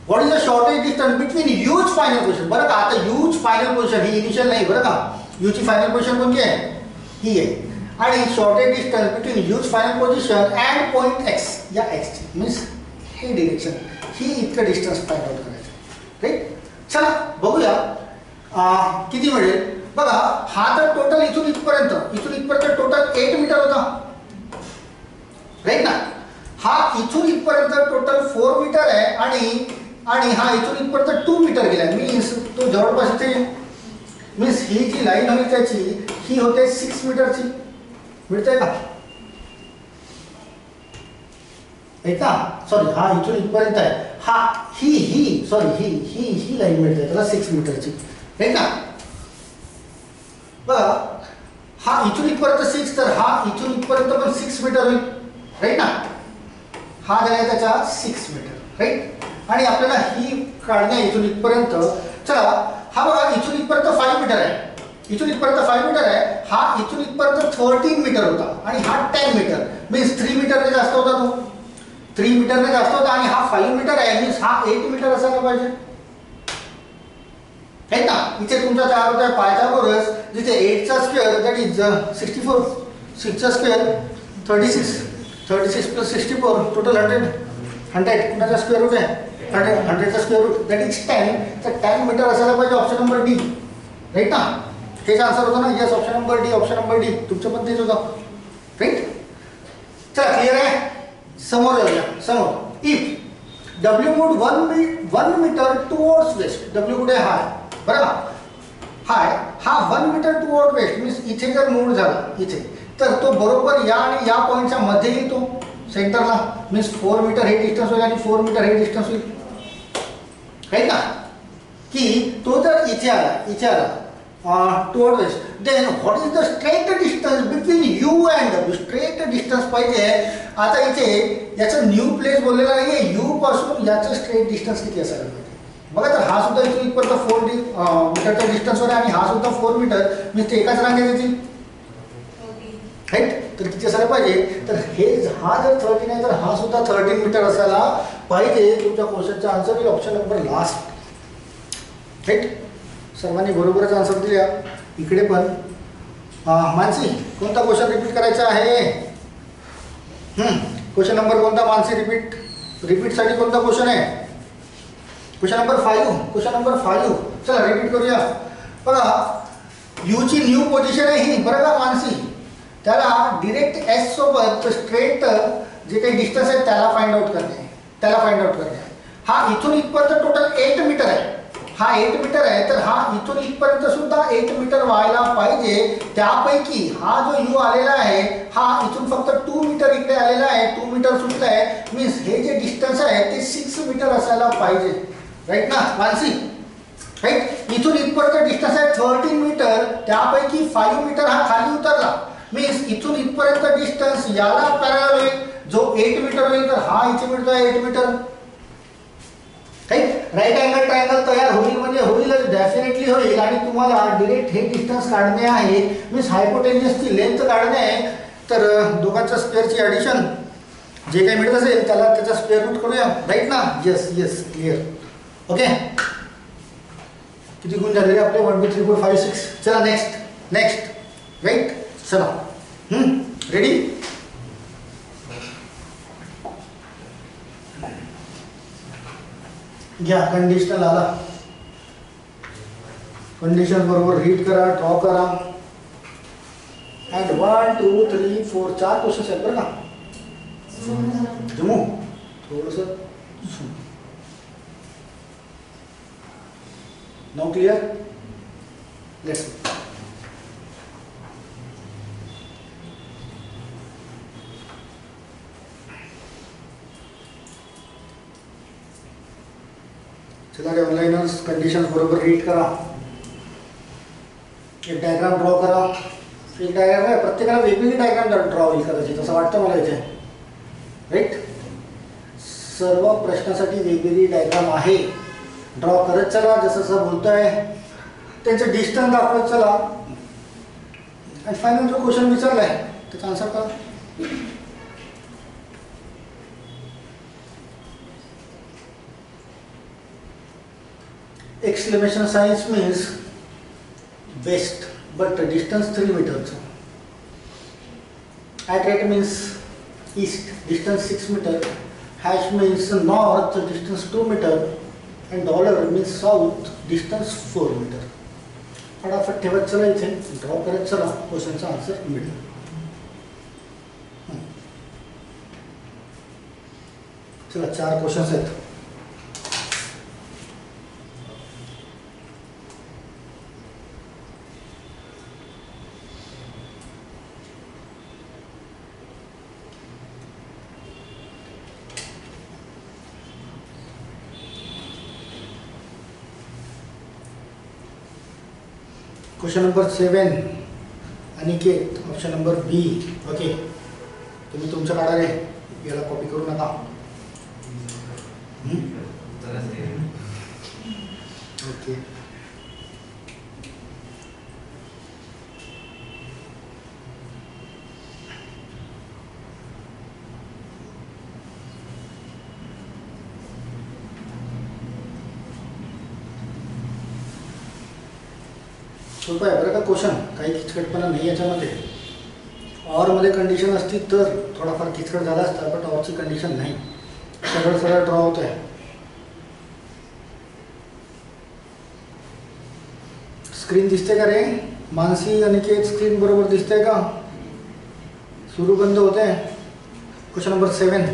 What is the shortage distance between use final position. बरं का? आता यूज फायनल पोझिशन ही इनिशियल नाही. बरं का? यूची फायनल पोझिशन कोणती आहे? ही आहे. आणि shortage distance between use final position and point x. या एक्स मीन्स हे डिरेक्शन ही इतकं डिस्टन्स फाइंड आउट करायचं. राईट. चला बघूया किती मिळेल. बघा हा तर टोटल इथून इथपर्यंत टोटल 8 मीटर होता. राईट ना? हा इथून इथपर्यंत टोटल 4 मीटर आहे आणि हा इथून इथपर्यंत 2 मीटर गेला. मीन्स तो जवळपास इथे मीन्स ही जी लाईन होती त्याची ही होते 6 मीटरची. मिळतंय का? ऐका सॉरी हा इथून इथपर्यंत आहे. हा ही लाईन मिळते त्याला 6 मीटरची. राईट ना? बघा हा इथून इथपर्यंत 6 तर हा इथून इथपर्यंत पण 6 मीटर होईल. राईट ना? हा झाला त्याचा 6 मीटर. राईट. आणि आपल्याला ही काढणे इथून इथपर्यंत. चला हा बघा इथून इथपर्यंत 5 मीटर आहे. इथून इथपर्यंत 5 मीटर आहे. हा इथून इथपर्यंत 13 मीटर होता आणि हा 10 मीटर मीन्स 3 मीटरने जास्त होता. तो 3 मीटरने जास्त होता आणि हा 5 मीटर आहे मीन्स हा 8 मीटर असायला पाहिजे. आहे ना? इथे तुमचा तयार होत आहे पायथागोरस जिथे 8 चा स्क्वेअर दॅट इज 64. 6 चा स्क्वेअर 36 प्लस 64 टोटल 100 कुणाचा स्क्वेअर रूट आहे? 100 चा स्क्वेअर रूट दॅट इज 10. तर 10 मीटर असायला पाहिजे. Option number D. राईट ना? हेच आन्सर होतं ना? Yes option number D. Option number D तुमचं पण तेच होतं. राईट. चला क्लिअर आहे. समोर जाऊया. समोर if W moved 1 metre towards west. W कुठे हाय? बरं का? हाय हा 1 मीटर टुवर्ड वेस्ट मीन्स इथे जर मूड झाला इथे तर तो बरोबर या आणि या पॉईंटच्या मध्ये येतो सेंटरला. मीन्स 4 मीटर हे डिस्टन्स होईल आणि 4 मीटर हे डिस्टन्स होईल. राईट ना? की तो जर इथे आला toward west then what is the straight distance between U and W. Straight distance पाहिजे. आता इथे याचं न्यू प्लेस बोललेला नाहीये. यू पासून याचं स्ट्रेट डिस्टन्स किती असायला पाहिजे? बघा तर हा सुद्धा इथून इथपर्यंत 4 मीटरच्या डिस्टन्सवर आहे आणि हा सुद्धा 4 मीटर मीन्स ते एकाच रांगेत येतील. राईट. तर किती असायला पाहिजे? तर हे हा जर 13 आहे तर हा सुद्धा 13 मीटर असायला पाहिजे. तुमच्या क्वेश्चनचा आन्सर येईल ऑप्शन नंबर लास्ट. राईट. सर्वांनी बरोबरच आन्सर दिल्या. इकडे पण मानसी कोणता क्वेश्चन रिपीट करायचा आहे? क्वेश्चन नंबर कोणता मानसी? रिपीटसाठी कोणता क्वेश्चन आहे? Question number 5. क्वेश्चन नंबर 5 चला रिपीट करूया. बघा यूची न्यू पोझिशन आहे ही. बरं का मानसी? त्याला डिरेक्ट एस सोबत स्ट्रेट जे काही डिस्टन्स आहे त्याला फाइंड आउट करणे. हा इथून इथपर्यंत टोटल 8 मीटर आहे. हा 8 मीटर आहे तर हा इथून इथपर्यंत सुद्धा 8 मीटर व्हायला पाहिजे. त्यापैकी हा जो यू आलेला आहे हा इथून फक्त 2 मीटर इकडे आलेला आहे. 2 मीटर सुटला आहे मीन्स हे जे डिस्टन्स आहे ते 6 मीटर असायला पाहिजे. राईट ना मानसी? राईट. इथून इथपर्यंत डिस्टन्स आहे 13 मीटर, त्यापैकी 5 मीटर हा खाली उतरला, मीन्स इथून इथपर्यंत डिस्टन्स याला पॅरलल होईल, जो 8 मीटर होईल, तर हा इथे मिळतो 8 मीटर. राईट अँगल ट्रायंगल तयार होईल म्हणजे होईलच, डेफिनेटली होईल. आणि तुम्हाला डायरेक्ट हे डिस्टन्स काढणे आहे, मीन्स हायपोटेन्युसची लेंथ काढणे आहे. तर दोघांच्या स्क्वेअरची ॲडिशन जे काही मिळत असेल त्याला त्याचा स्क्वेअर रूट करूया, राईट ना. Yes yes, clear. ओके, किती गुण झालेले आपले? 1 2 3 4 5 6. चला नेक्स्ट नेक्स्ट, राईट. चला, रेडी. घ्या, कंडिशनल आला. कंडिशन बरोबर रीड करा, ड्रॉ करा. अँड 1 2 3 4 4 क्वेश्चन्स आहेत बरं का. जमू थोडंसं. Now clear, let's. चला रे ऑनलाइनर्स, कंडिशन्स बरोबर रीड करा. एक डायग्राम ड्रॉ करा. एक डायग्राम आहे, प्रत्येकाला वेगवेगळी डायग्राम ड्रॉ होईल कदाचित, असं वाटतं मला इथे, राईट. सर्व प्रश्नासाठी वेगवेगळी डायग्राम आहे. ड्रॉ करत चला, जसं जसं बोलतोय त्यांचं डिस्टन्स दाखवत चला. आणि फायनल जो क्वेश्चन विचारलाय त्याचा आन्सर करा. Exclamation signs means west, but distance 3 meters. At rate means east, distance 6 meter. Hash means north, distance 2 meter. And dollar means south, distance 4 meter. फटाफट ठेवत चला, इथे ड्रॉ करत चला, क्वेश्चनचा आन्सर मिळेल. चला, 4 क्वेश्चन्स आहेत. Question number 7, Aniket, option number B. Okay, तुम्ही तुमच्या काढा रे, याला कॉपी करू नका. ओके, सोपं आहे बरं का क्वेश्चन, काही किचकटपणा नाही याच्यामध्ये. ऑरमध्ये कंडिशन असती तर थोडाफार किचकट झाला असता, बट ऑरची कंडिशन नाही, सरळ सरळ ड्रॉ होत आहे. स्क्रीन दिसते का रे मानसी, अनिकेत? स्क्रीन बरोबर दिसते का? सुरू बंद होते. क्वेश्चन नंबर 7,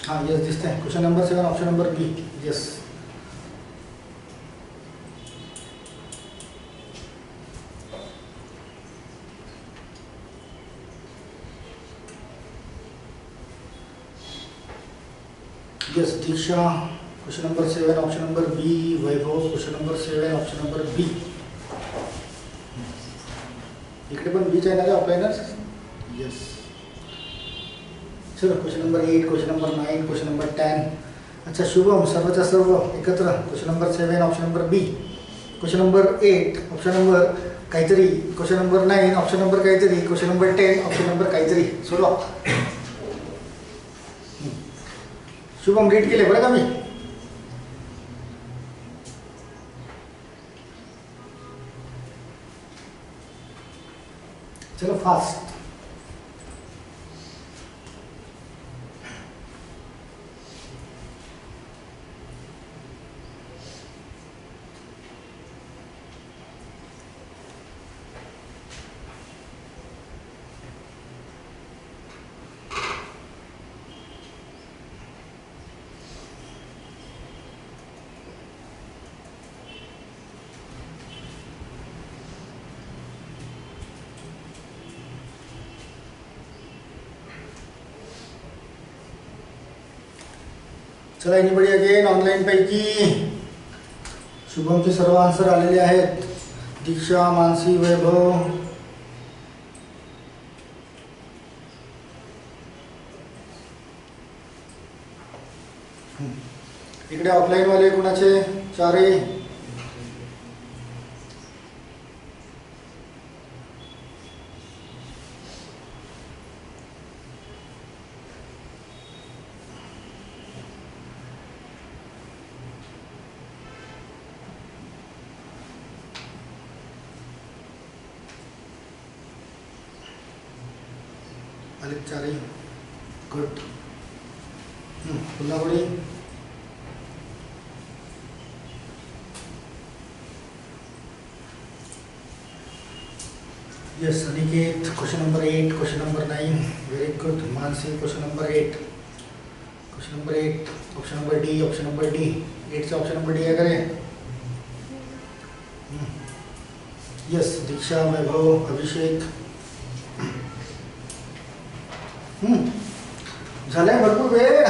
हां येस दिसते. Question number 7, option number B. Yes, yes, Disha, question number 7, option number B. Vaibhav, question number 7, option number B. इकडे पण B आहे ना ऑफलाइनर्स? येस. चलो, question number 8, question number 9, question number 10. अच्छा, शुभम, सर्वच्या सर्व एकत्र. Question number 7, option number B. Question number 8, option number काहीतरी. क्वेश्चन नंबर 9, ऑप्शन नंबर काहीतरी. क्वेश्चन नंबर 10, ऑप्शन नंबर काहीतरी. सोडवा. शुभम रीड केले बरं का मी. चलो फास्ट. चला, एनीबडी अगेन ऑनलाइन पैकी? शुभमचे सर्व आन्सर आलेले आहेत. दीक्षा, मानसी, वैभव. इकडे ऑफलाईन वाले कुणाचे चारे. चारे गुड. पुन्हा कोणी. Yes, Aniket, question number 8, question number 9, very good. Mansi, question number 8, question number 8, option number D, option number D, 8 से option number D है करें. Yes, दीक्षा, वैभव, अभिषेक. झालंय भरपूर वेळ.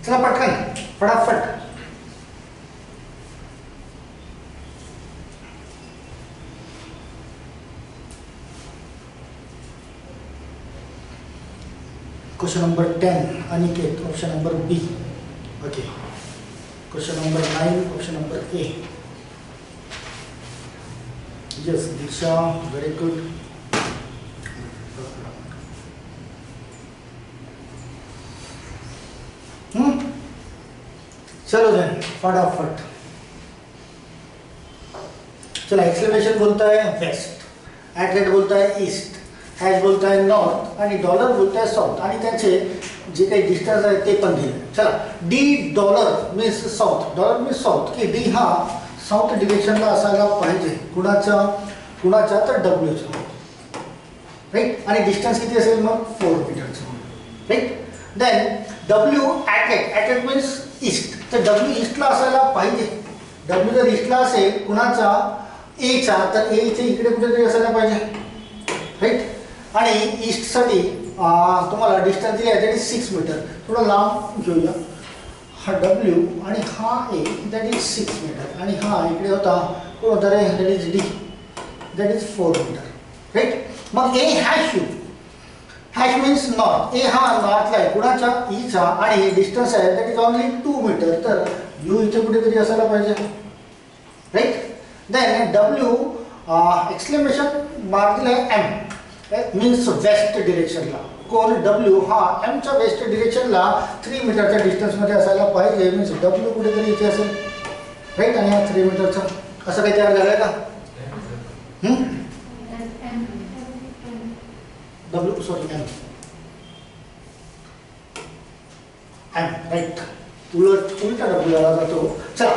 चला पटकन फटाफट. Question number 10, Aniket, option number B. Okay. Question number 9, option number A. Yes, Disha, very good. चलो then फटाफट. चला एक्सक्लेमेशन बोलता है वेस्ट, एटलेट बोलता है ईस्ट, हॅश बोलता है नॉर्थ आणि डॉलर बोलता है साऊथ आणि त्यांचे जे काही डिस्टन्स आहे ते पण दिले. चला D dollar means south. Dollar means south की डी हा साऊथ डिरेक्शनला असायला पाहिजे. कुणाच्या तर डब्ल्यूचा. राईट. आणि डिस्टन्स किती असेल मग 4 मीटरचं. Right. Then W at the rate means east. तर डब्ल्यू ईस्टला असायला पाहिजे. डब्ल्यू जर ईस्टला असेल कुणाचा एचा तर एच्या इकडे कुठेतरी असायला पाहिजे. राईट. आणि ईस्टसाठी तुम्हाला डिस्टन्स दिली आहे दॅट इज 6 मीटर. थोडं लांब घेऊया. हा डब्ल्यू आणि हा ए दॅट इज 6 मीटर आणि हा इकडे होता कोण होता रे that is D that is 4 metre. Right. मग A hash U. Hash means north. A हा नॉर्थला आहे कुणाच्या ईचा आणि डिस्टन्स आहे दॅट इज ओनली 2 मीटर. तर यू इथे कुठेतरी असायला पाहिजे. Right. Then W exclamation mark दिला आहे एम मीन्स वेस्ट डिरेक्शनला. कोण डब्ल्यू हा एमच्या वेस्ट डिरेक्शनला 3 मीटरच्या डिस्टन्समध्ये असायला पाहिजे. मीन्स डब्ल्यू कुठेतरी इथे असेल. राईट. आणि हा 3 मीटरचा असं काही तयार झालंय का. W sorry M right. उलटा डब्ल्यू आला जातो. चला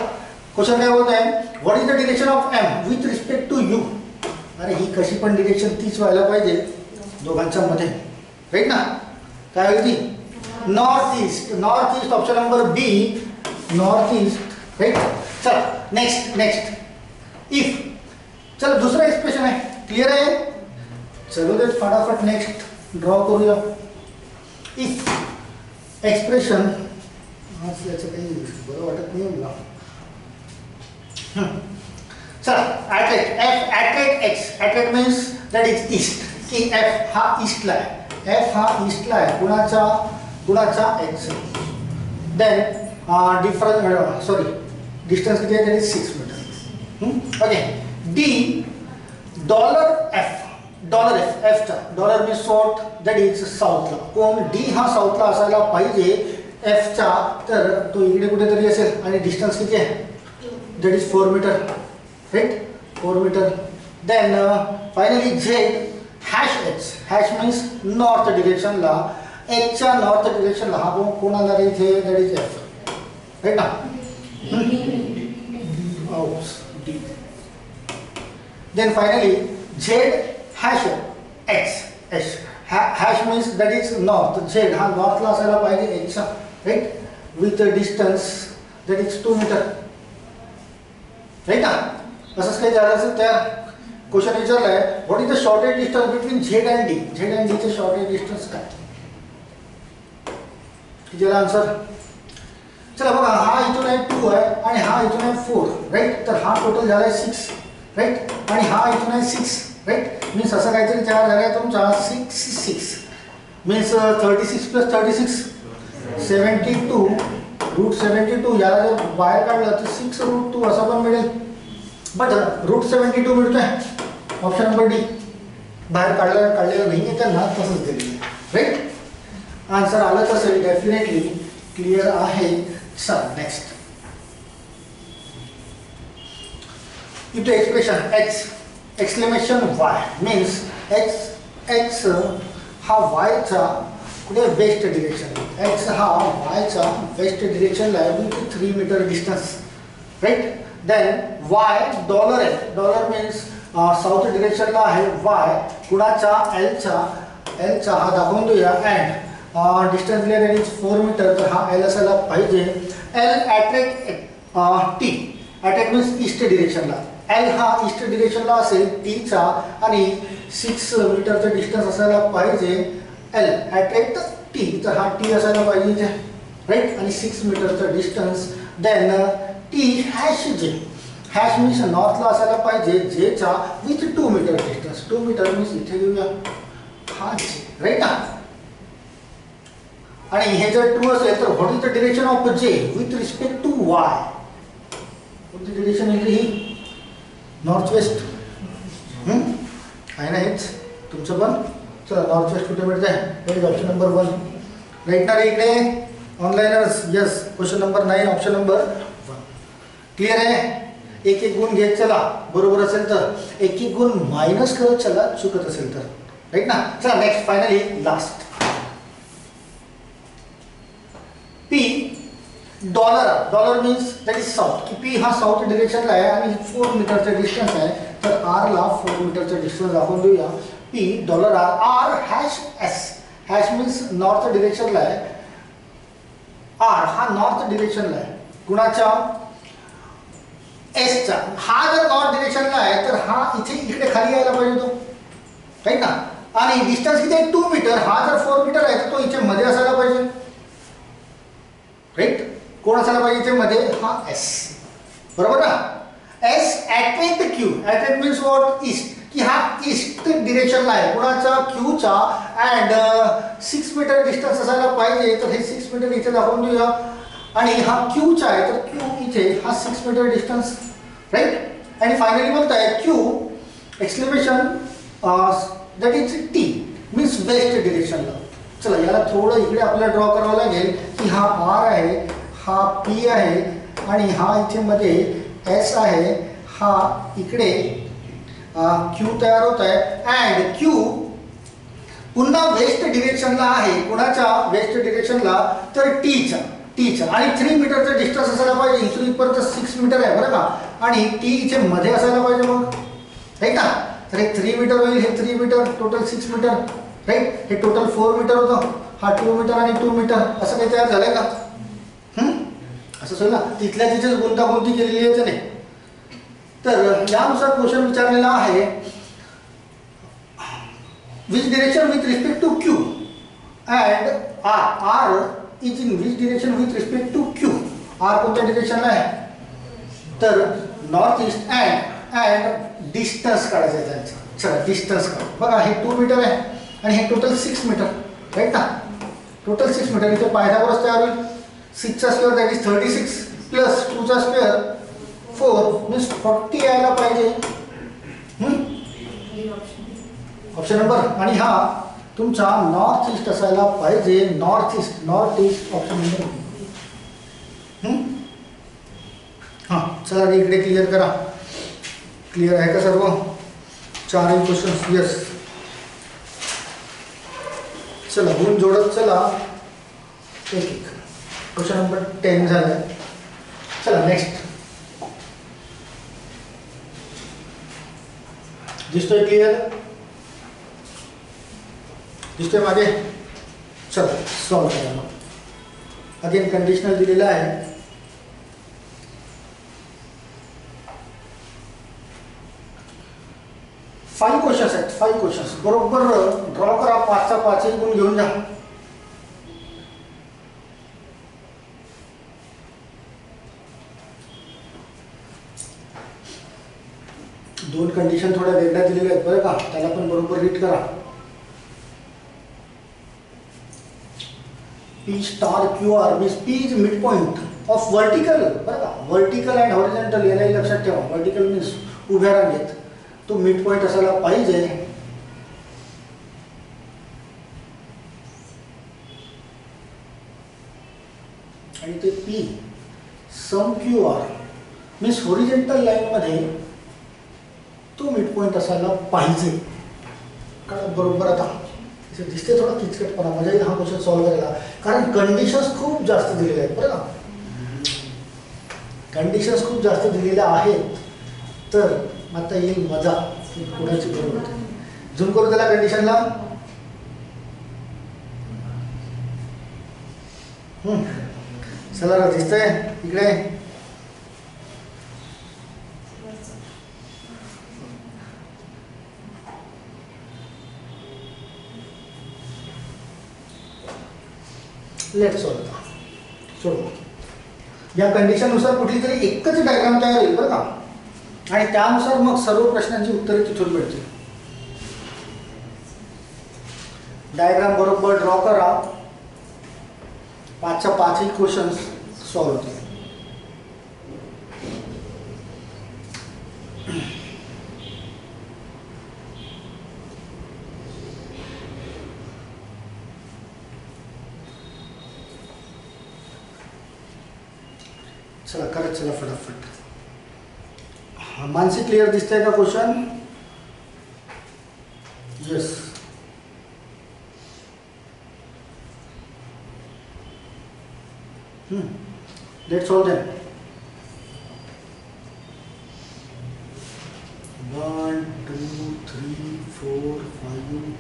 क्वेश्चन काय बोलत आहे what is the direction of M with respect to U. अरे ही कशी पण डिरेक्शन तीच व्हायला पाहिजे दोघांच्या मध्ये. राईट ना. काय होईल ती north east. North east option number B north east. Right. चला नेक्स्ट इफ. चला दुसरा एक्सप्रेशन आहे. क्लिअर आहे. चलो दे फटाफट नेक्स्ट ड्रॉ करूया. इफ एक्सप्रेशन याचं काही बरं वाटत नाही मला. चला at the rate F at the rate X. At the rate means that is east की एफ हा ईस्टला आहे. एफ हा ईस्टला आहे कुणाचा X. Then difference sorry distance किती आहे that is 6 metre. Okay. D dollar F. Dollar F एफचा dollar means south that is साऊथला. कोण डी हा साऊथला असायला पाहिजे एफचा. तर तो इकडे कुठेतरी असेल आणि डिस्टन्स किती आहे that is 4 metre. Right. 4 metre. Then finally Z hash X. Hash means north डिरेक्शनला. एक्सच्या नॉर्थ डिरेक्शनला हा कोण आला रे इथे दॅट इज एफ. राईट ना. D. Then finally Z hash X. H hash means that is north. Z हा नॉर्थला असायला पाहिजे एक्सचा. Right. With distance that is 2 metre. Right ना. असंच काही झालं असेल त्या क्वेश्चन विचारलाय what is the shortage distance between Z and D. Z and डीचे शॉर्टेज डिस्टन्स काय. किती आन्सर चला बघा, हा इथून आहे 2 आहे आणि हा इथून आहे 4, राईट. तर हा टोटल झाला आहे 6, राईट. आणि हा इथून आहे 6, राईट. मीन्स असं काहीतरी तयार झाला आहे तुमचा 6 मीन्स 36 प्लस 36 72 रूट 72. याला जर बाहेर काढलं तर 6 रूट 2 असा पण मिळेल. बट रूट 72 मिळतोय ऑप्शन नंबर डी. बाहेर काढलेलं नाही आहे त्यांना, तसंच दिलेलं आहे, राईट. आन्सर आलं असेल डेफिनेटली, क्लिअर आहे. चला नेक्स्ट. इथे expression x exclamation y means x हा y चा कुठे वेस्ट डिरेक्शन, x हा y चा वेस्ट डिरेक्शनला आहे with 3 metre distance, right. Then y dollar आहे, डॉलर मीन्स साऊथ डिरेक्शनला आहे y कुणाचा L चा हा दाखवून देऊया. अँड डिस्टन्स दिले दॅट इज 4 मीटर, तर हा L असायला पाहिजे. L attract T, attract means east डिरेक्शनला, L हा ईस्ट डिरेक्शनला असेल T चा आणि 6 मीटरचं डिस्टन्स असायला पाहिजे. L ॲट्रॅक्ट T, तर हा T असायला पाहिजे, राईट. आणि 6 मीटरचं distance. Then T hash J, hash means नॉर्थला असायला पाहिजे, जेचा with 2 metre distance. 2 metre means इथे घेऊया हा J, राईट ना. आणि हे जर ट्रू असेल तर what is the direction of J with respect to Y. कोणती डिरेक्शन येते ही? नॉर्थ वेस्ट आहे ना, हेच तुमचं पण. चला नॉर्थ वेस्ट कुठे मिळत आहे? ऑप्शन नंबर 1, राईट ना रे इकडे onliners. Yes, question number 9 option number 1. Clear आहे. एक एक गुण घेत चला, बरोबर असेल तर. एक एक गुण मायनस करत चला, चुकत असेल तर, राईट ना. चला next, finally last. P dollar means that is south, की P हा साऊथ डिरेक्शनला आहे आणि 4 मीटरचं डिस्टन्स आहे, तर R ला 4 मीटरचं डिस्टन्स दाखवून देऊया. P dollar R hash S, hash means north डिरेक्शनला आहे. R हा नॉर्थ डिरेक्शनला आहे कुणाच्या? S चा. हा जर नॉर्थ डिरेक्शनला आहे तर हा इकडे खाली यायला पाहिजे तो, राईट ना. आणि डिस्टन्स किती आहे? 2 मीटर. हा जर 4 मीटर आहे तर तो इथे मध्ये असायला पाहिजे, राईट. कोण असायला पाहिजे इथे मध्ये? हा S, बरोबर ना. S attract Q, attract means what? East, की हा ईस्ट डिरेक्शनला आहे कुणाचा? Q चा. अँड 6 मीटर डिस्टन्स असायला पाहिजे, तर हे 6 मीटर इथे दाखवून देऊया. आणि हा Q चा आहे तर Q इथे हा 6 मीटर डिस्टन्स, राईट. आणि फायनली बोलताय Q exclamation that is T means west डिरेक्शनला. चला याला थोडं इकडे आपल्याला ड्रॉ करावं लागेल, की हा R आहे, हा P आहे आणि हा इथे मध्ये S आहे, हा इकडे Q तयार होत आहे. अँड Q पुन्हा वेस्ट डिरेक्शनला आहे कुणाच्या? वेस्ट डिरेक्शनला, तर T चा. आणि 3 मीटरचं डिस्टन्स असायला पाहिजे. इथून इथपर्यंत 6 मीटर आहे, बरं का. आणि T इथे मध्ये असायला पाहिजे मग, राईट ना. तर हे 3 मीटर होईल, हे 3 मीटर, टोटल 6 मीटर, राईट. हे टोटल 4 मीटर होतं, हा 2 मीटर आणि 2 मीटर, असं काही तयार झालंय का? असंच होईल ना. तिथल्या तिथेच गुंतागुंती केलेली आहे त्याने. तर यानुसार क्वेश्चन विचारलेला आहे, which direction with respect to Q and R is in which direction with respect to Q. R कोणत्या डिरेक्शनला आहे? तर नॉर्थ ईस्ट. अँड डिस्टन्स काढायचं आहे त्यांचं. चला डिस्टन्स काढ. बघा हे 2 मीटर आहे आणि हे टोटल 6 मीटर, राईट ना. Total 6 metre. इथे पायथागोरस तयार होईल. 6 चा स्क्वेअर दॅट इज 36 प्लस 2 चा स्क्वेअर 4 मीन्स 40 यायला पाहिजे. Option number. आणि हा तुमचा नॉर्थ ईस्ट असायला पाहिजे. North east option number. हां चला इकडे क्लिअर करा. क्लिअर आहे का सर्व? 4 क्वेश्चन. यस. चला गुण जोडत चला. एक क्वेश्चन नंबर 10 झाला आहे. चला नेक्स्ट. दिसतोय क्लिअर? दिसतोय मागे? चला सॉल्व करा मग. अगेन कंडिशनल दिलेलं आहे. फाईव्ह क्वेश्चन्स आहेत. 5 क्वेश्चन्स बरोबर ड्रॉ करा. 5चा 5 गुण घेऊन जा. दोन कंडिशन थोड्या वेगळ्या दिलेल्या आहेत बरं का, त्याला पण बरोबर रीड करा. P star QR means P is mid point of vertical बरं का, वर्टिकल अँड हॉरिझॉन्टल यालाही लक्षात ठेवा. वर्टिकल मीन्स उभ्या रांगेत तो मिड पॉइंट असायला पाहिजे. आणि ते P सम QR मीन्स हॉरिझॉन्टल लाईन मध्ये तो मिड पॉइंट असायला पाहिजे. कारण बरोबर आता दिसते थोडा किचकटपणा मजा येईल हा क्वेश्चन सॉल्व्ह करायला, कारण कंडिशन्स खूप जास्त दिलेल्या आहेत बरं का. कंडिशन्स खूप जास्त दिलेल्या आहेत, तर आता येईल मजा कोणाची बरोबर. झूम करू त्याला कंडिशनला. चला दिसतंय इकडे. Let solve. सोडू. या कंडिशननुसार कुठली तरी एकच डायग्राम तयार होईल बरं का, आणि त्यानुसार मग सर्व प्रश्नांची उत्तरे तिथून मिळतील. डायग्राम बरोबर ड्रॉ करा, 5च्या 5ही क्वेश्चन्स सॉल्व होतील. चला करत चला फटाफट. मानसी क्लिअर दिसतंय का question? Yes. Let's solve them. 1 2 3 4 5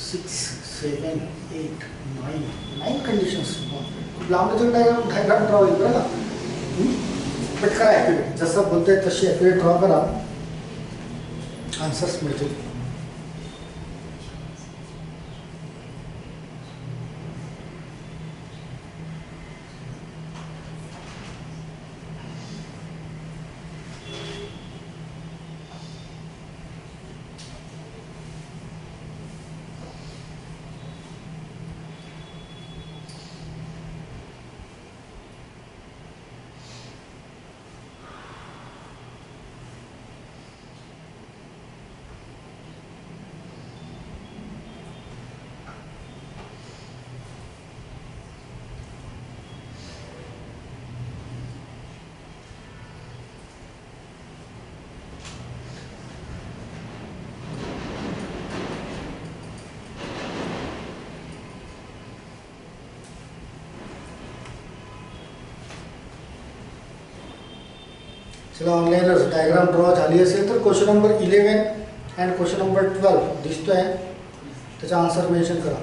6 7 8 9 conditions. खूप लांब डायग्राम ड्रॉ होईल बरं का. बट करा ॲक्युरेट, जसं बोलतोय तशी ॲक्युरेट ड्रॉ करा, आन्सर्स मिळतील. चला ऑनलाईनच डायग्राम ड्रॉ झाली असेल तर question number 11 and question number 12 दिसतोय, त्याचा आन्सर मेन्शन करा.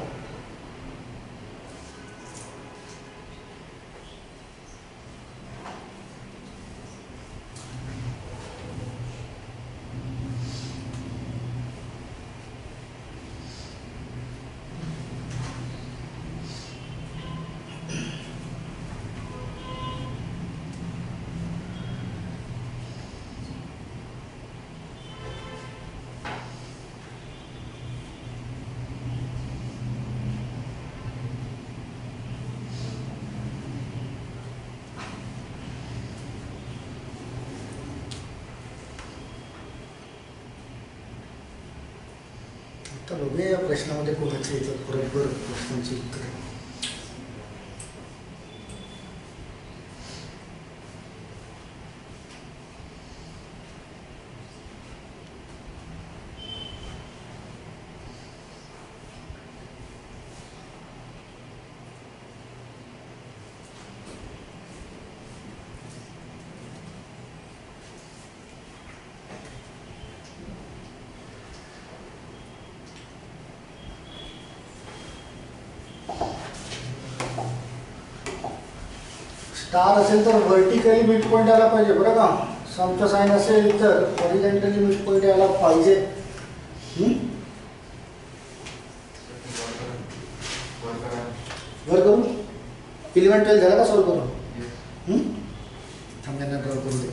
तर बघूया या प्रश्नामध्ये कोणाचे येतात बरोबर प्रश्नांची उत्तरे. स्टार असेल तर व्हर्टिकली मिड पॉईंट यायला पाहिजे बरं का. समचा साइन असेल तर हॉरिझॉन्टली मिड पॉईंट यायला पाहिजे. वर करू 11 12 झाला का सॉल्व करू. थांब्यांना ड्रॉ करू दे.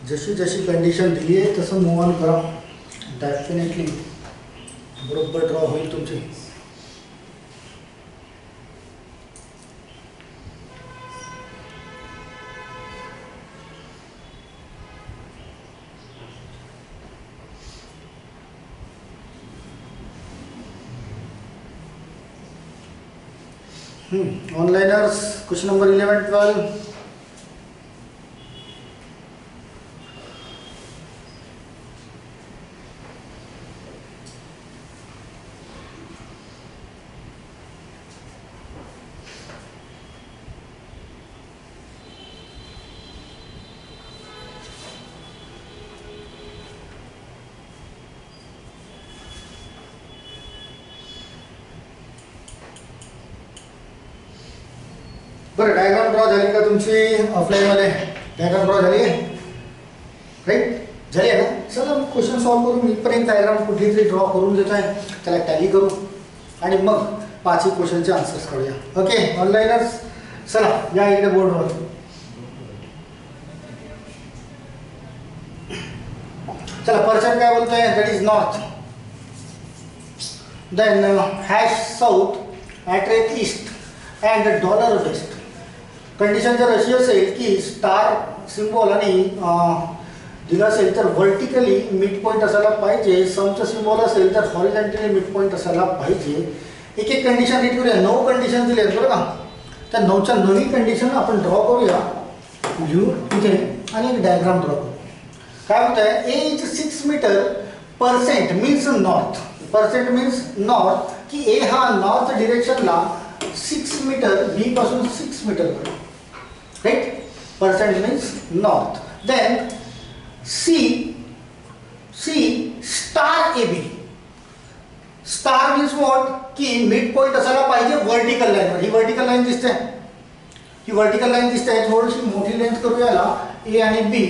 जशी जशी कंडिशन दिली आहे तसं मूव ऑन करा. डेफिनेटली बरोबर ड्रॉ होईल तुमची. ऑनलाइनर्स क्वेश्चन नंबर 11, 12. बरं, डायग्राम ड्रॉ झाली का तुमची ऑफलाईनमध्ये? डायग्राम ड्रॉ झाली आहे, राईट? झाली आहे ना? चला क्वेश्चन सॉल्व करू. इथपर्यंत डायग्राम कुठली तरी ड्रॉ करून देत आहे, त्याला टॅली करू आणि मग 5 क्वेश्चनचे आन्सर्स काढूया. ओके ऑनलाईनर्स, चला या इकडे बोर्डवर. चला पर्सन काय बोलतोय? That is north. Then hash south, at rate east and dollar west. Condition जर अशी असेल की स्टार सिम्बॉल आणि दिला असेल तर व्हर्टिकली मिड पॉईंट असायला पाहिजे, समचं सिम्बॉल असेल तर हॉरिझॉन्टली मिड पॉईंट असायला पाहिजे. एक एक कंडिशन रीड करूया. 9 कंडिशन दिले आहेत बरं का. त्या 9च्या 9 कंडिशन आपण ड्रॉ करूया, लिहू तिथे आणि एक डायग्राम ड्रॉ करू. काय होत आहे? A is 6 metre, percent means north. Percent means north, की ए हा नॉर्थ डिरेक्शनला 6 मीटर, बी पासून 6 metre, right? Percent means north. Then C star A B. Star means what? की मिड पॉईंट असायला पाहिजे व्हर्टिकल लाईनवर. ही व्हर्टिकल लाईन दिसते, ही vertical line दिसते. थोडीशी मोठी लेंथ करूया याला, ए आणि बी.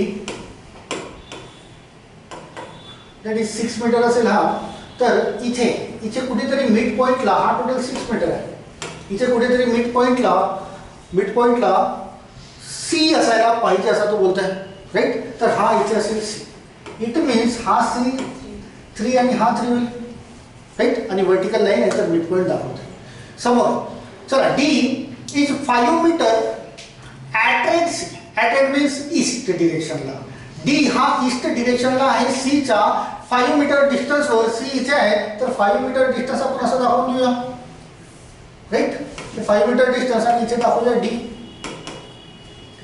दॅट इज 6 मीटर असेल हा. तर इथे कुठेतरी मिड पॉईंटला, हा टोटल 6 मीटर आहे, इथे कुठेतरी मिड पॉईंटला सी असायला पाहिजे असा तो बोलतोय, राईट? तर हा इथे असेल सी. इट मीन्स हा सी 3 आणि हा 3 होईल, राईट? आणि व्हर्टिकल लाईन आहे तर मिड पॉईंट दाखवते समोर. चला D is 5 metre, at rate C. At rate means east डिरेक्शनला. डी हा ईस्ट डिरेक्शनला आहे सीच्या 5 मीटर डिस्टन्सवर. सी इथे आहे तर 5 मीटर डिस्टन्स आपण असं दाखवून देऊया, राईट? 5 मीटर डिस्टन्स आणि इथे दाखवूया डी.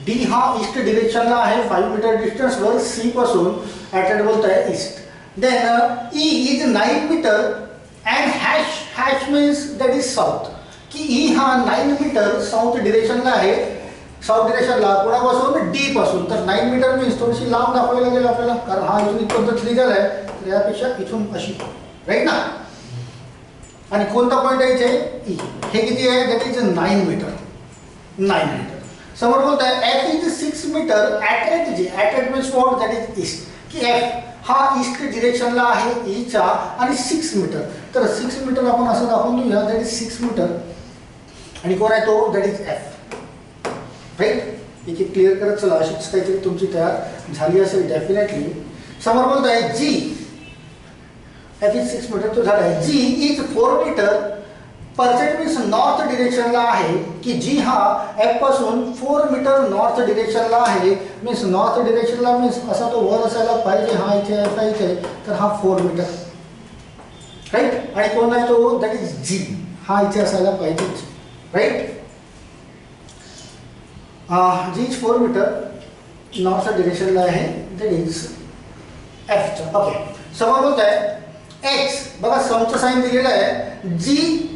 डी हा ईस्ट डिरेक्शनला आहे 5 मीटर डिस्टन्सवर सी पासून. ॲट्रेट बोलतोय east. Then E is 9 metre and hash means that is south, की ई हा 9 मीटर साऊथ डिरेक्शनला आहे. साऊथ डिरेक्शनला कोणापासून? डी पासून. तर 9 मीटर मीन्स थोडीशी लांब दाखवायला लागेल आपल्याला, कारण हा इथून इथपर्यंत लिगल आहे, तर यापेक्षा इथून अशी, राईट ना? आणि कोणता पॉईंट आहे इथे? ई. हे किती आहे? That is 9 metre. 9 मीटर. समोर बोलत आहे F is 6 metre, at rate J. At rate means what? That is east, की एफ हा ईस्ट डिरेक्शनला आहे ईच्या आणि 6 मीटर. तर 6 मीटर आपण असं दाखवून देऊया, दॅट इज 6 मीटर. आणि कोण आहे तो? That is F, right? एक एक क्लिअर करत चला. अशीच काहीतरी तुमची तयार झाली असेल डेफिनेटली. समोर बोलत आहे जी, एफ इज 6 मीटर, तो झाला आहे. G is 4 metre, percent means north डिरेक्शनला आहे, की जी हा एफ पासून 4 मीटर नॉर्थ डिरेक्शनला आहे. मीन्स नॉर्थ डिरेक्शनला मीन्स असा तो वर असायला पाहिजे. हा इथे एफ आहे इथे, तर हा 4 मीटर, राईट? आणि कोण आहे तो? That is G. हा इथे असायला पाहिजे, right? G is 4 metre north डिरेक्शनला आहे, दॅट इज एफचा. ओके. समोर बोलत आहे एक्स. बघा समचं साईन दिलेलं आहे. जी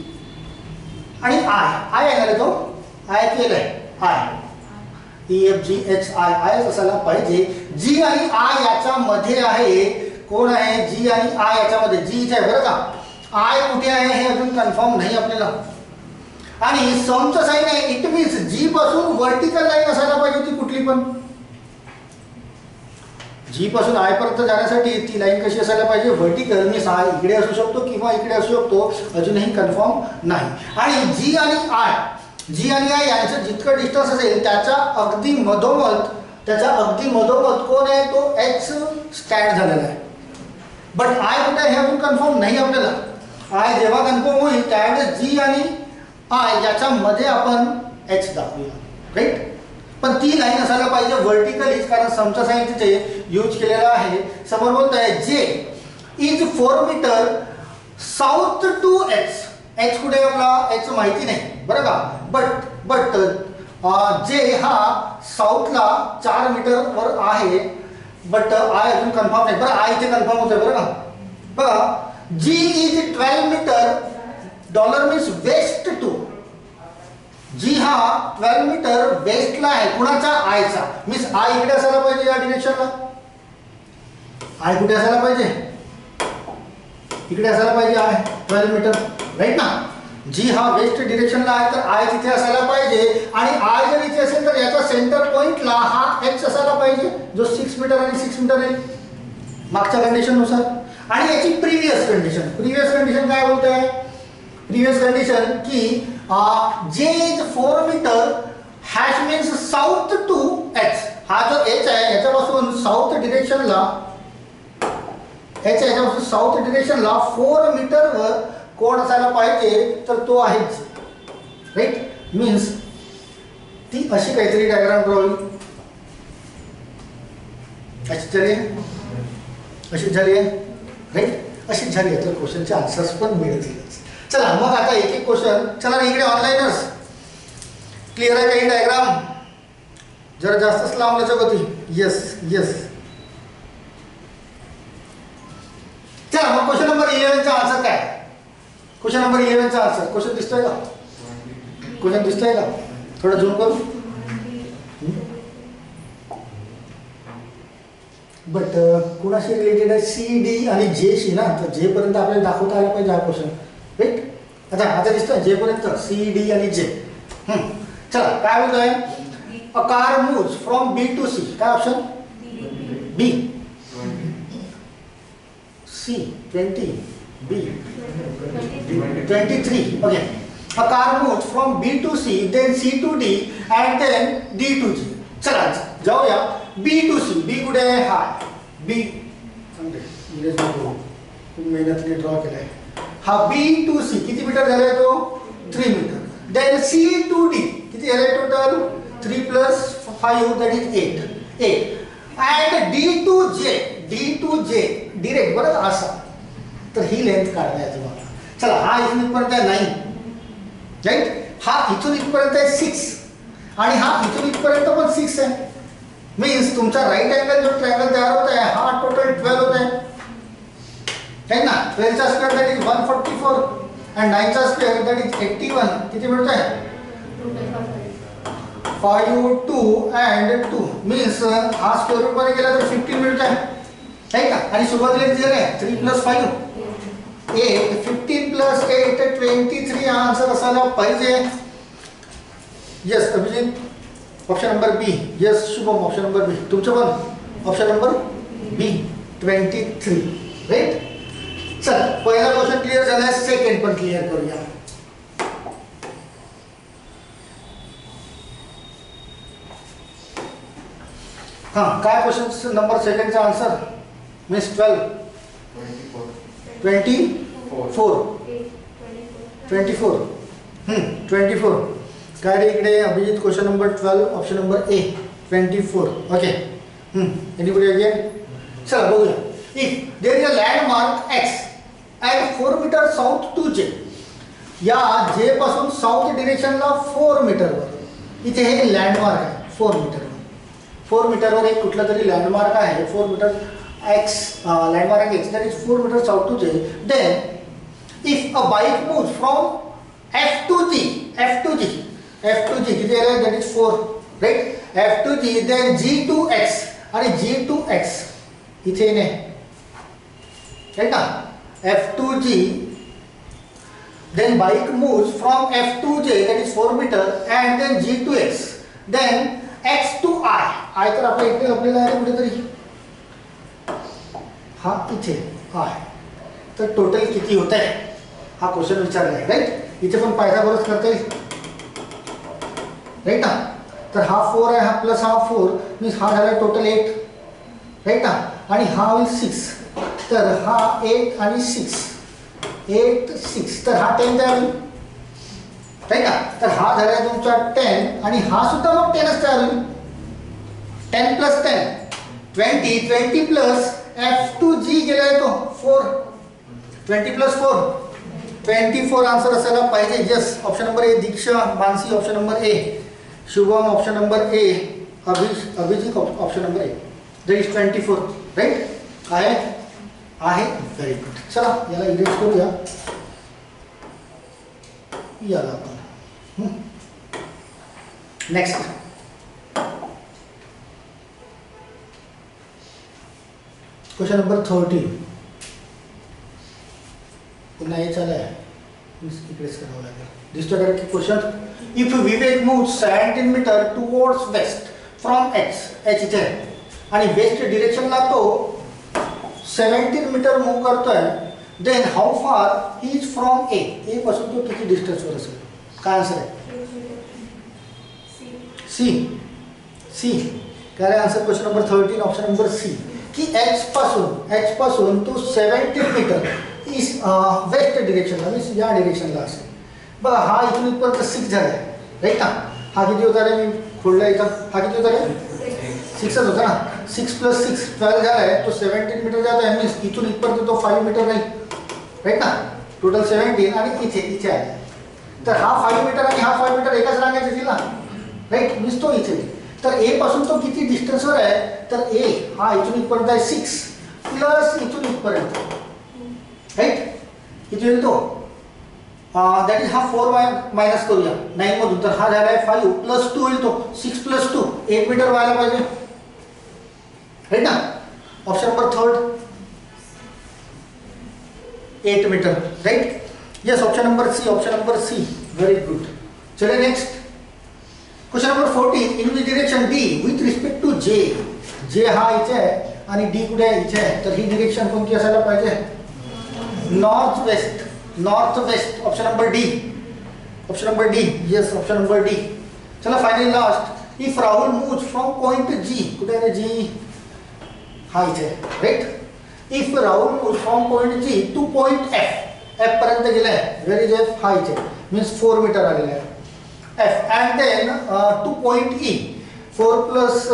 आणि आय येणार आहे, तो आय केलाय, I E F G H I, I असायला पाहिजे. जी आणि आय याच्यामध्ये आहे. कोण आहे? जी आणि आय याच्यामध्ये. जी इथे आहे बरं का. आय कुठे आहे हे अजून कन्फर्म नाही आपल्याला. आणि समचं साईन आहे, इट मीन्स जी पासून व्हर्टिकल लाईन असायला पाहिजे होती कुठली पण. जी पासून आय पर्यंत जाण्यासाठी ती लाईन कशी असायला पाहिजे? व्हर्टिकल. मीन्स आय इकडे असू शकतो किंवा इकडे असू शकतो, अजूनही कन्फर्म नाही. आणि जी आणि आय यांचं जितकं डिस्टन्स असेल त्याच्या अगदी मधोमध त्याच्या अगदी मधोमध कोण आहे, तो एच स्टँड झालेला आहे. बट आय कुठे आहे हे अजून कन्फर्म नाही आपल्याला. आय जेव्हा कन्फर्म होईल त्यावेळेस जी आणि आय याच्यामध्ये आपण एच दाखवूया, राईट. पण ती लाईन असायला पाहिजे व्हर्टिकलीच, कारण समचा साइन तिथे यूज केलेला आहे. समोर बोलत आहे J is 4 metre south to H. H कुठे आपला एच माहिती नाही बरं का. बट जे हा साऊथला 4 मीटरवर आहे. बट आय अजून कन्फर्म नाही बरं. आय इथे कन्फर्म होतोय बरं का. बघा G is 12 metre dollar means west to. G हा 12 मीटर वेस्टला आहे कुणाचा, आयचा. मीन्स आय इकडे असायला पाहिजे या डिरेक्शनला. आय कुठे असायला पाहिजे, इकडे असायला पाहिजे आय 12 मीटर, राईट ना. जी हा वेस्ट डिरेक्शनला आहे तर आय तिथे असायला पाहिजे. आणि आय जर इथे असेल तर याचा सेंटर पॉइंटला हा एक्स असायला पाहिजे जो 6 मीटर आणि 6 मीटर आहे मागच्या कंडिशननुसार. आणि याची प्रिव्हियस कंडिशन काय बोलते आहे, प्रिव्हियस कंडिशन की J is 4 metre hash means south to H. हा जो एच आहे याच्यापासून साऊथ डिरेक्शनला, एच याच्यापासून साऊथ डिरेक्शनला 4 मीटरवर कोण असायला पाहिजे, तर तो आहे राईट. मीन्स ती अशी काहीतरी डायग्राम ड्रॉ होईल. अशी झाली आहे, अशीच झाली आहे, राईट. अशीच झाली आहे तर क्वेश्चनचे आन्सर्स पण मिळतील. चला मग आता एक एक क्वेश्चन. चला इकडे ऑनलाईनर्स क्लिअर आहे काही डायग्राम, जरा जास्तच लांब लचक. Yes yes. चला मग क्वेश्चन नंबर 11 चा आन्सर काय. क्वेश्चन नंबर 11 चा आन्सर. क्वेश्चन दिसतोय का, क्वेश्चन दिसतोय का, थोडं झूम करू. बट कुणाशी रिलेटेड आहे, सी डी आणि जे शी ना. तर जे पर्यंत आपल्याला दाखवता आला पाहिजे हा क्वेश्चन, राईट. आता दिसतोय जे पर्यंत, सी डी आणि जे. चला काय बोलतोय, a car moves from B to C. काय option, B. C 20, B 23. Okay. A car moves from B to C, then C to D and then D to G. चला जाऊया बी टू सी. बी कुठे आहे, हा बी. मेहनतीने ड्रॉ केलाय हा B to C. किती मीटर झालाय तो, 3 metre. Then C to D किती झालाय total, 3 + 5 that is 8. And D to J direct बरं असा. तर ही लेंथ काढली आहे तुम्हाला. चला हा इथून इथपर्यंत आहे 9, राईट. हा इथून इथपर्यंत आहे 6 आणि हा इथून इथपर्यंत पण 6 आहे. मीन्स तुमचा राईट अँगल जो ट्रायंगल तयार होत आहे हा टोटल 12 होत आहे, है ना. 12 चा स्क्वेअर दॅट इज 144 अँड 9 चा स्क्वेअर दॅट इज 81. किती मिळत आहे, 5, 2 अँड 2. मीन्स हा स्क्वेअर रूट मध्ये गेला तर 15 मिळत आहे, है का. आणि सुरुवातीला दिलेलं आहे 3 + 5 8. 15 + 8 23. हा आन्सर असायला पाहिजे. Yes Abhijit, option number B. Yes Shubham, option number B. तुमचं पण ऑप्शन नंबर बी 23, राईट. चल पहिला क्वेश्चन क्लिअर झालाय, सेकंड पण क्लिअर करूया. हां काय क्वेश्चन नंबर सेकंडचा आन्सर, मीन्स 12 24 24. काय रे इकडे Abhijit, question number 12 option number A 24. Okay. Anybody again. चला बघूया. If there is a landmark X at 4 metre south to J. या जे पासून साऊथ डिरेक्शनला 4 मीटरवर इथे हे लँडमार्क आहे. 4 मीटरवर एक कुठला तरी लँडमार्क आहे. 4 metre X landmark X that is 4 metre south to J. Then if a bike moves from F to G किती आहे, that is 4, right. F to G देन G to X आणि G to X इथे नाही, right ना. F to G then bike moves from F to J that is 4 meter and then G to X then X to I तर आपल्या इकडे आपल्याला आहे कुठेतरी हा इथे I. तर टोटल किती होत आहे हा क्वेश्चन विचारला आहे, राईट. इथे पण पायथागोरस करता येईल, राईट ना. तर हा 4 आहे, हा प्लस हा 4 मीन्स हा झाला टोटल 8 राईट ना, आणि हा होईल 6, तर हा 8 आणि 6 8 6, तर हा 10 तयार होईल राईट ना, तर हा झाला तुमचा 10 आणि हा सुद्धा मग 10च तयार होईल. 10 प्लस 10 20, 20 प्लस F2G गेला तो 4, 20 प्लस 4 24 आन्सर असायला पाहिजे. Yes, option number A. Diksha Mansi option number A, Shubham option number A, Abhijit option number A. That is 24 right. आहे व्हेरी गुड. चला याला इरेज करूया, याला आपण नेक्स्ट क्वेश्चन नंबर 13. पुन्हा हे चालू आहे, इकडेच करावं लागेल. दिसतो का question? If Vivek move 17 metre towards west from H इथे आणि वेस्ट डिरेक्शनला तो 17 मीटर मूव्ह करतोय, then how far he is from ए पासून तो किती डिस्टन्सवर असेल? काय आन्सर आहे? सी. काय आहे answer? Question number 13 option number C, की एच पासून तो 17 मीटर इस वेस्ट डिरेक्शनला मीन्स या डिरेक्शनला असेल. बघा हा इथून इथपर्यंत 6 झाला आहे राईट ना, हा किती होता रे? मी खोडला इथं, हा किती होता रे? 6च होता ना. 6 प्लस 6 12 झाला आहे, तो 17 मीटर जात आहे मीन्स इथून इथपर्यंत तो 5 मीटर राहील राईट ना. टोटल 17 आणि इथे आहे, तर हा 5 मीटर आणि हा 5 मीटर एकाच रांगेत येतील ना राईट, मीन्स तो इथे. तर ए पासून तो किती डिस्टन्सवर आहे? तर ए हा इथून इथपर्यंत आहे 6 प्लस इथून इथपर्यंत राईट, किती होईल तो? दॅट इज हा 4 मायनस करूया 9 मधून, तर हा झाला आहे 5 प्लस 2 होईल तो 6 प्लस 2 8 मीटर व्हायला पाहिजे राईट ना. Option number 3 8 metre right. Yes, option number C. Very good. चले next question number 14. In which direction D with respect to J हा इथे आहे आणि डी कुठे आहे? इथे आहे, तर ही डिरेक्शन कोणती असायला पाहिजे? North west. Option number D. Yes, option number D. चला finally last. If Rahul moves from point G, कुठे आहे जी? हा इथे right. If Rahul moves from point G to point F पर्यंत गेलाय, वेर इज एफ? हा इथे मीन्स 4 मीटर आलेला आहे F, and then to point E 4 plus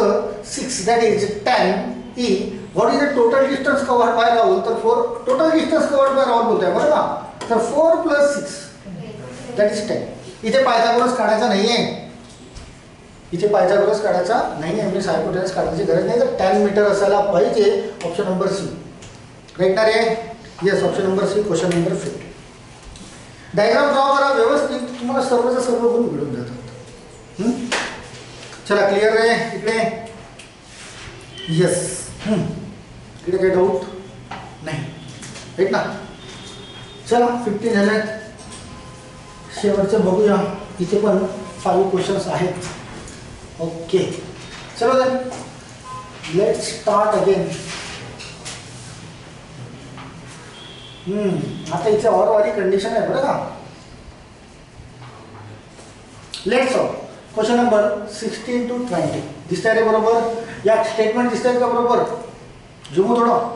6 that is 10 E. What is the total distance covered by Rahul? तर 4 total distance covered by Rahul बोलतोय बरोबर ना. तर 4 प्लस 6 दॅट इज 10. इथे पायथागोरस काढायचा नाहीये, मीन्स हायपोटेनस काढायची गरज नाही. तर 10 मीटर असायला पाहिजे. ऑप्शन नंबर सी राईट ना रे. Yes, option number C. Question number 15. Diagram draw करा व्यवस्थित, तुम्हाला सर्वचा सर्व गुण मिळून जातात. चला क्लिअर आहे इकडे? येस. इकडे काही डाऊट नाही राईट ना. चला 15 झाल्यात, शेवटचं बघूया. इथे पण 5 क्वेश्चन्स आहेत. ओके, चलो देन लेट्स स्टार्ट अगेन. आता इथे और वाली कंडिशन आहे बरं का. Let's solve question number 16 to 20. दिसतंय रे बरोबर? या स्टेटमेंट दिसतंय का बरोबर? झुमू थोडं,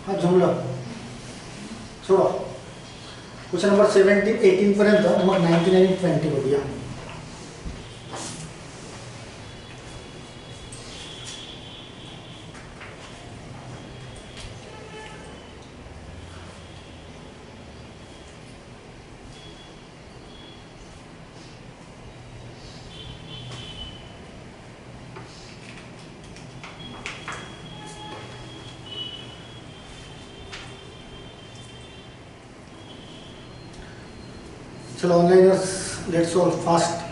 हा झुमलं सोडा. क्वेश्चन नंबर 17 18 पर्यंत, मग 19 आणि 20 बघूया. चलो onliners, let's solve fast.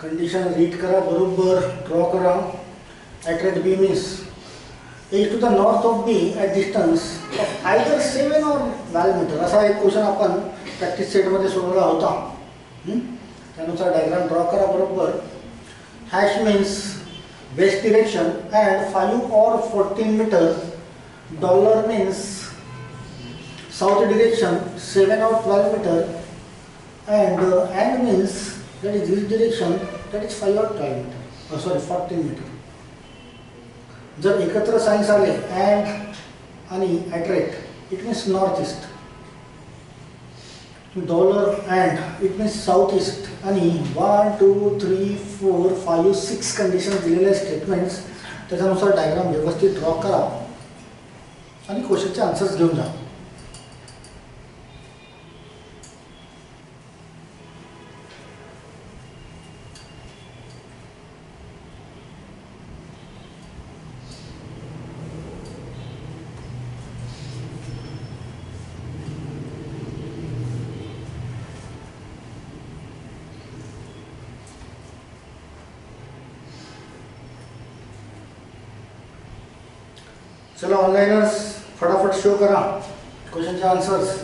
Condition read करा बरोबर, ड्रॉ करा. At rate B means is to the north of B at distance of either 7 or 12 meter. असा एक क्वेश्चन आपण प्रॅक्टिस सेटमध्ये सोडवला होता. त्यानुसार डायग्राम ड्रॉ करा बरोबर. Hash means west direction and 5 or 14 metre. Dollar means south direction 7 or 12 metre. and means that is this direction, that is 5 or 12 meter. Sorry, 14 metre. जर एकत्र साइन्स आले अँड आणि at rate, it means north east. Dollar and it means south east. आणि 1 2 3 4 5 6 condition दिलेले statements. त्याच्यानुसार diagram व्यवस्थित draw करा आणि क्वेश्चनचे आन्सर्स घेऊन जा. चला ऑनलाइनर्स फटाफट शो करा क्वेश्चनचे आन्सर्स.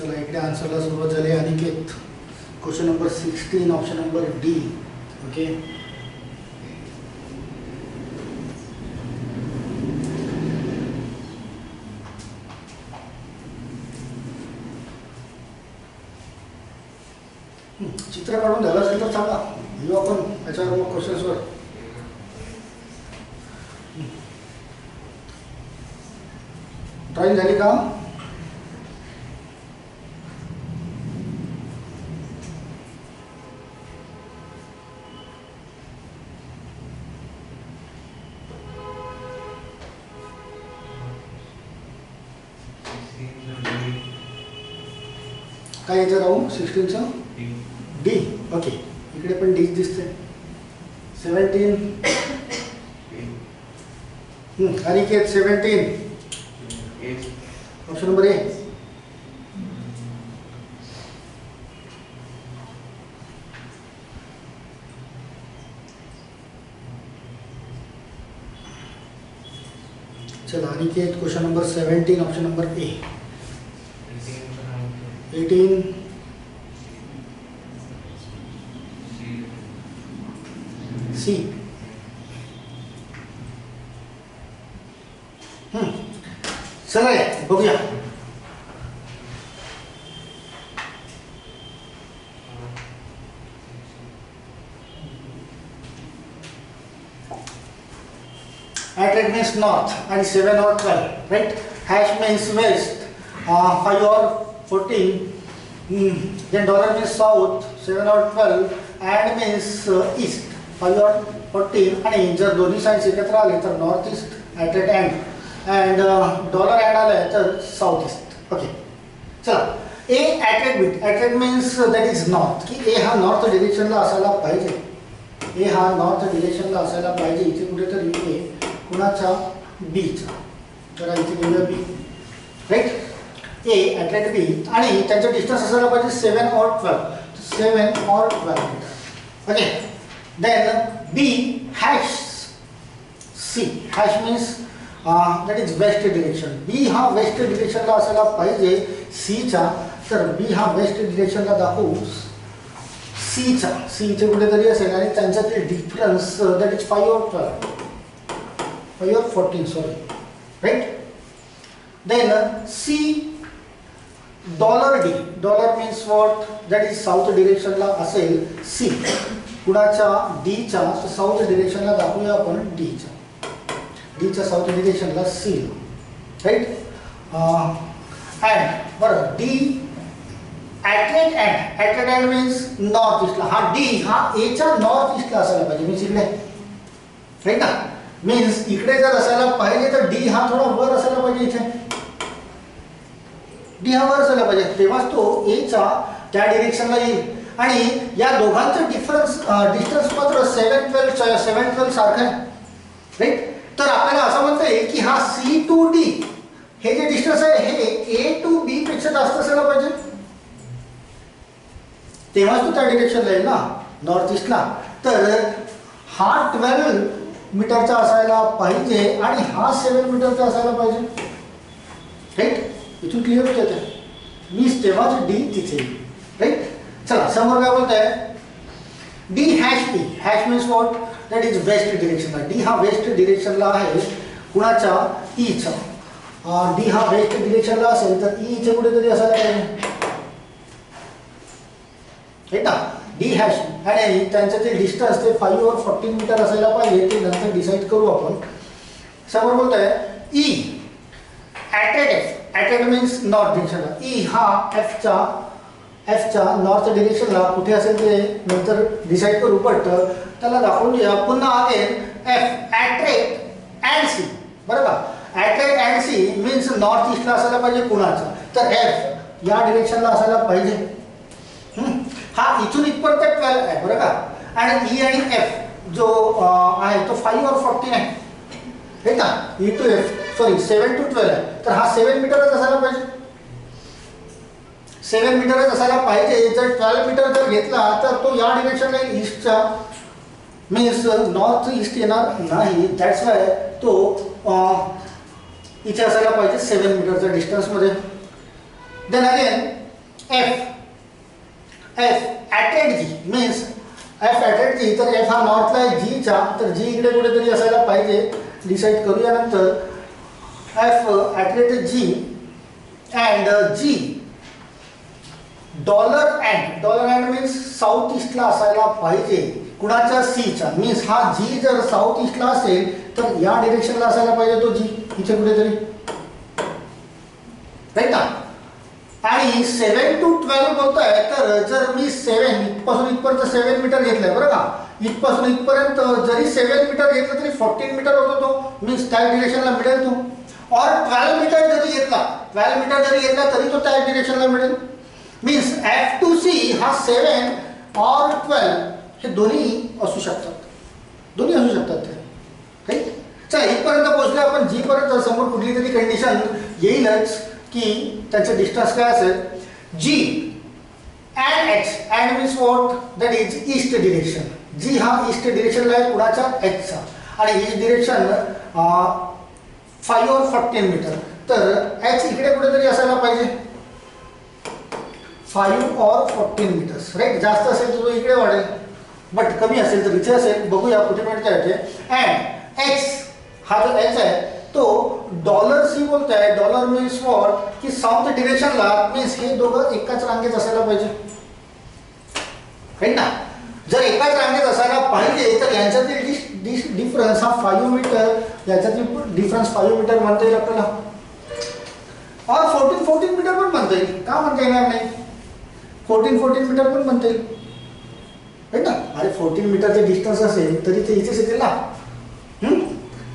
चला इकडे आन्सरला सुरुवात झाली. Aniket question number 16 option number D. Okay, चित्र काढून झालं असेल तर सांगा, येऊ आपण याच्यावर मग क्वेश्चन्सवर. ड्रॉइंग झाली का? काय येतं राहू 16चं डी. ओके, इकडे पण डी दिसते. 17 अनिकेत 17 ऑप्शन नंबर ए. चला Aniket question number 17 option number A. 18 C. चला बघूया. At it means north and 7 or 12, right? Hash means west, 5 or 14. Then dollar means south, 7 or 12, and means east, 5 or 14. आणि जर दोन्ही sides एकत्र आले तर north east at rate and dollar and आले तर साऊथ ईस्ट. ओके, चला A at rate B. At rate means that is north, की ए हा नॉर्थ डिरेक्शनला असायला पाहिजे. ए हा नॉर्थ डिरेक्शनला असायला पाहिजे. इथे कुठेतरी ए कुणाचा बीचा, तर इथे घेऊया बी, राईट. ए ॲट एट बी आणि त्यांचं डिस्टन्स असायला पाहिजे 7 or 12. 7 or 12 metre. Okay, then B hash C. Hash means that is west direction. B हा वेस्ट डिरेक्शनला असायला पाहिजे सीच्या, तर बी हा वेस्ट डिरेक्शनला दाखवू सीचा. सी इथे कुठेतरी असेल आणि त्यांच्यातील difference that is 5 or 12. 5 or 14, sorry, right? Then C $D, dollar means what? That is south direction ला असेल C. कुणाच्या D च्या साऊथ डिरेक्शन ला दाखवूया आपण D च्या साऊथ डिरेक्शन ला C, राइट? and बरोबर D at end means north east ला. हा D हा A च्या नॉर्थ ईस्ट ला असायला पाहिजे, मीन्स इकडे, राइट ना? मीन्स इकडे जर असायला पाहिजे तर D हा थोडा वर असायला पाहिजे इथे. D हा वर असायला पाहिजे, तेव्हाच तो A च्या त्या डिरेक्शनला येईल. आणि या दोघांचं डिस्टन्स मात्र 7-12 सारखं आहे, राइट? तर आपल्याला असं म्हणता येईल की हा C to D हे जे डिस्टन्स आहे हे A to B पेक्षा जास्त असायला पाहिजे, तेव्हाच तो त्या डिरेक्शनला येईल ना, नॉर्थ ईस्टला. तर हा 12 मीटरचा असायला पाहिजे आणि हा 7 मीटरचा असायला पाहिजे, राइट? इथून क्लिअर होत आहे, मीन्स तेव्हाच D तिथे, राइट? चला समोर काय बोलत आहे? D hash E, hash means what? That is west डिरेक्शनला. D हा वेस्ट डिरेक्शनला आहे, कुणाच्या? E च्या. D हा वेस्ट डिरेक्शनला असेल तर E इथे कुठेतरी असायला पाहिजे, राइट ना? D हॅश आणि त्यांचं ते डिस्टन्स ते 5 or 14 मीटर असायला पाहिजे, ते नंतर डिसाईड करू आपण. समोर बोलत आहे E at means नॉर्थ डिरेक्शनला. E हा F च्या नॉर्थ डिरेक्शनला कुठे असेल ते नंतर डिसाईड करू, बट त्याला दाखवून द्या पुन्हा अगेन F at C, बरं का? at C मीन्स नॉर्थ ईस्टला असायला पाहिजे कुणाचा, तर F या डिरेक्शनला असायला पाहिजे. हा इथून इथपर्यंत 12 आहे, बरं का? आणि E आणि F जो आहे तो 5 or 14 आहे, हे ना? E to F sorry 7 to 12 आहे, तर हा 7 मीटरच असायला पाहिजे, 7 मीटरच असायला पाहिजे. जर 12 मीटर जर घेतला तर तो या डिरेक्शनला ईस्टच्या, मीन्स नॉर्थ ईस्ट येणार नाही, दॅट्स वाय तो इथे असायला पाहिजे 7 मीटरच्या डिस्टन्समध्ये. Then again F at G means F at G, तर F हा नॉर्थला आहे G च्या, तर G इकडे कुठेतरी असायला पाहिजे, डिसाईड करूया नंतर. F at G and G $and means south ईस्टला असायला पाहिजे, कुणाच्या? C च्या. मीन्स हा G जर साऊथ ईस्टला असेल तर या डिरेक्शनला असायला पाहिजे तो G इथे कुठेतरी, राइट ना? आणि 7 to 12 बोलतोय, तर जर मी 7 इथपासून इथपर्यंत 7 मीटर घेतलंय, बरं का? इथपासून इथपर्यंत जरी 7 मीटर घेतलं तरी 14 मीटर होतो तो, मीन्स त्या डिरेक्शनला मिळेल तो. और 12 मीटर जरी घेतला तरी तो त्या डिरेक्शनला मिळेल, मीन्स F to C हा 7 or 12 हे दोन्ही असू शकतात ते, राइट? चला इथपर्यंत पोहोचले आपण. G पर्यंत समोर कुठली तरी कंडिशन येईलच की त्याचे डिस्टन्स काय असेल. G and H, and means what? That is east direction. G हा ईस्ट डिरेक्शनला आहे, कुणाच्या? H चा. आणि ईस्ट डिरेक्शन 5 or 14 मीटर, तर H इकडे कुठेतरी असायला पाहिजे, 5 or 14 मीटर्स, राइट? जास्त असेल तर तो इकडे वाढेल, बट कमी असेल तर इथे असेल, बघूया कुठे मिळते याचे. अँड X हा जो H आहे तो $C बोलत आहे. Dollar means what? की साऊथ डिरेक्शनला, मीन्स हे दोघं एकाच रांगेत असायला पाहिजे, राइट ना? जर एकाच रांगेत असायला पाहिजे तर यांच्यातील डिफरन्स हा 5 मीटर, याच्यातील डिफरन्स 5 मीटर म्हणता येईल आपल्याला, और 14 मीटर पण म्हणता येईल, का म्हणता येणार नाही? 14 मीटर पण म्हणता येईल, राइट ना? अरे 14 मीटरचे डिस्टन्स असेल तरी ते इथेच येतील ना.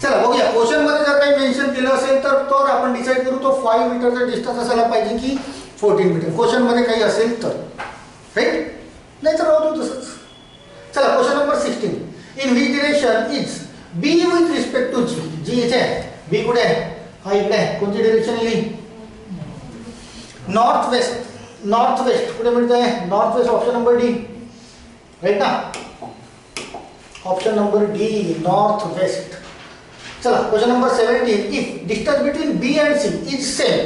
चला बघूया, क्वेश्चन मध्ये जर काही मेन्शन केलं असेल तर आपण डिसाईड करू तो 5 मीटरचा डिस्टन्स असायला पाहिजे की 14 मीटर, क्वेश्चन मध्ये काही असेल तर, राइट? नाही तर राहतो तसंच. चला question number 16. In which direction is B with respect to G? G इथे आहे, B कुठे आहे? हा इकडे आहे. कोणती डिरेक्शन येईल? नॉर्थ वेस्ट कुठे मिळत आहे? North west, option number D, right ना? Option number D, north west. चला question number 17. If distance between B and C is same,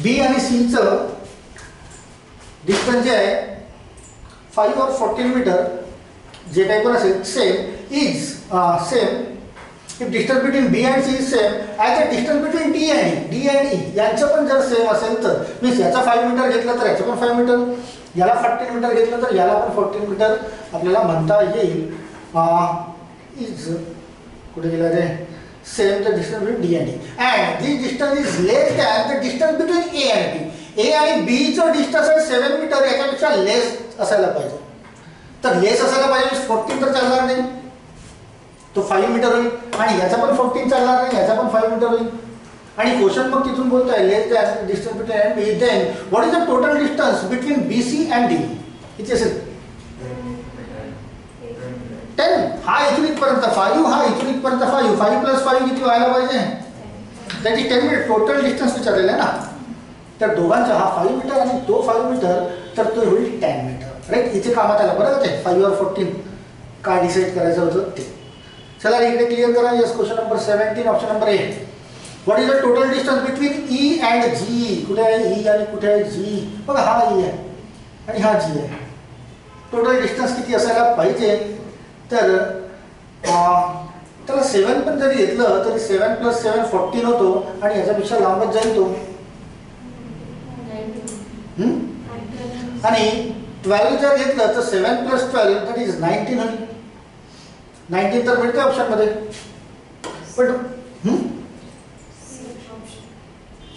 B आणि C चं डिस्टन्स जे आहे 5 or 14 मीटर, जे काही पण असेल same, is same if distance between B and C is same as a distance between D and E यांचं पण जर सेम असेल तर मीन्स याचा 5 मीटर घेतलं तर याचं पण 5 मीटर, याला 14 मीटर घेतलं तर याला पण 14 मीटर आपल्याला म्हणता येईल. इज कुठे गेला रे, same the distance between D and E and this distance is less than the distance between A and B. A आणि बीचं डिस्टन्स आहे 7 मीटर, याच्यापेक्षा लेस असायला पाहिजे. तर लेस असायला पाहिजे 14 तर चालणार नाही, तो 5 मीटर होईल. आणि याचा पण 14 चालणार नाही, याचा पण 5 मीटर होईल. आणि क्वेश्चन मग तिथून बोलतोय less than distance between A and B, then what is the total distance between B C and D. किती असेल? 10. हा इथून इथपर्यंत 5, हा इथून इथपर्यंत 5, 5 + 5 किती व्हायला पाहिजे? That is 10 metre. Total distance विचारलेलं आहे ना. तर दोघांचा हा 5 मीटर आणि तो 5 मीटर, तर तो होईल 10 मीटर. राईट, इथे कामात आलं बरं ते 5 और 14 काय डिसाईड करायचं होतं ते. चला इकडे क्लिअर करा. Yes, question number 17 option number A. What is the total distance between E and G. कुठे आहे ई आणि कुठे आहे जी? बघा हा ई आहे आणि हा जी आहे. टोटल डिस्टन्स किती असायला पाहिजे? तर त्याला 7 पण जरी घेतलं तरी 7 + 7 14 होतो आणि याच्यापेक्षा लांबच जाईल तो. आणि 12 जर घेतलं तर 7 + 12 दॅट इज 19 होईल. 19 तर मिळते ऑप्शनमध्ये. पण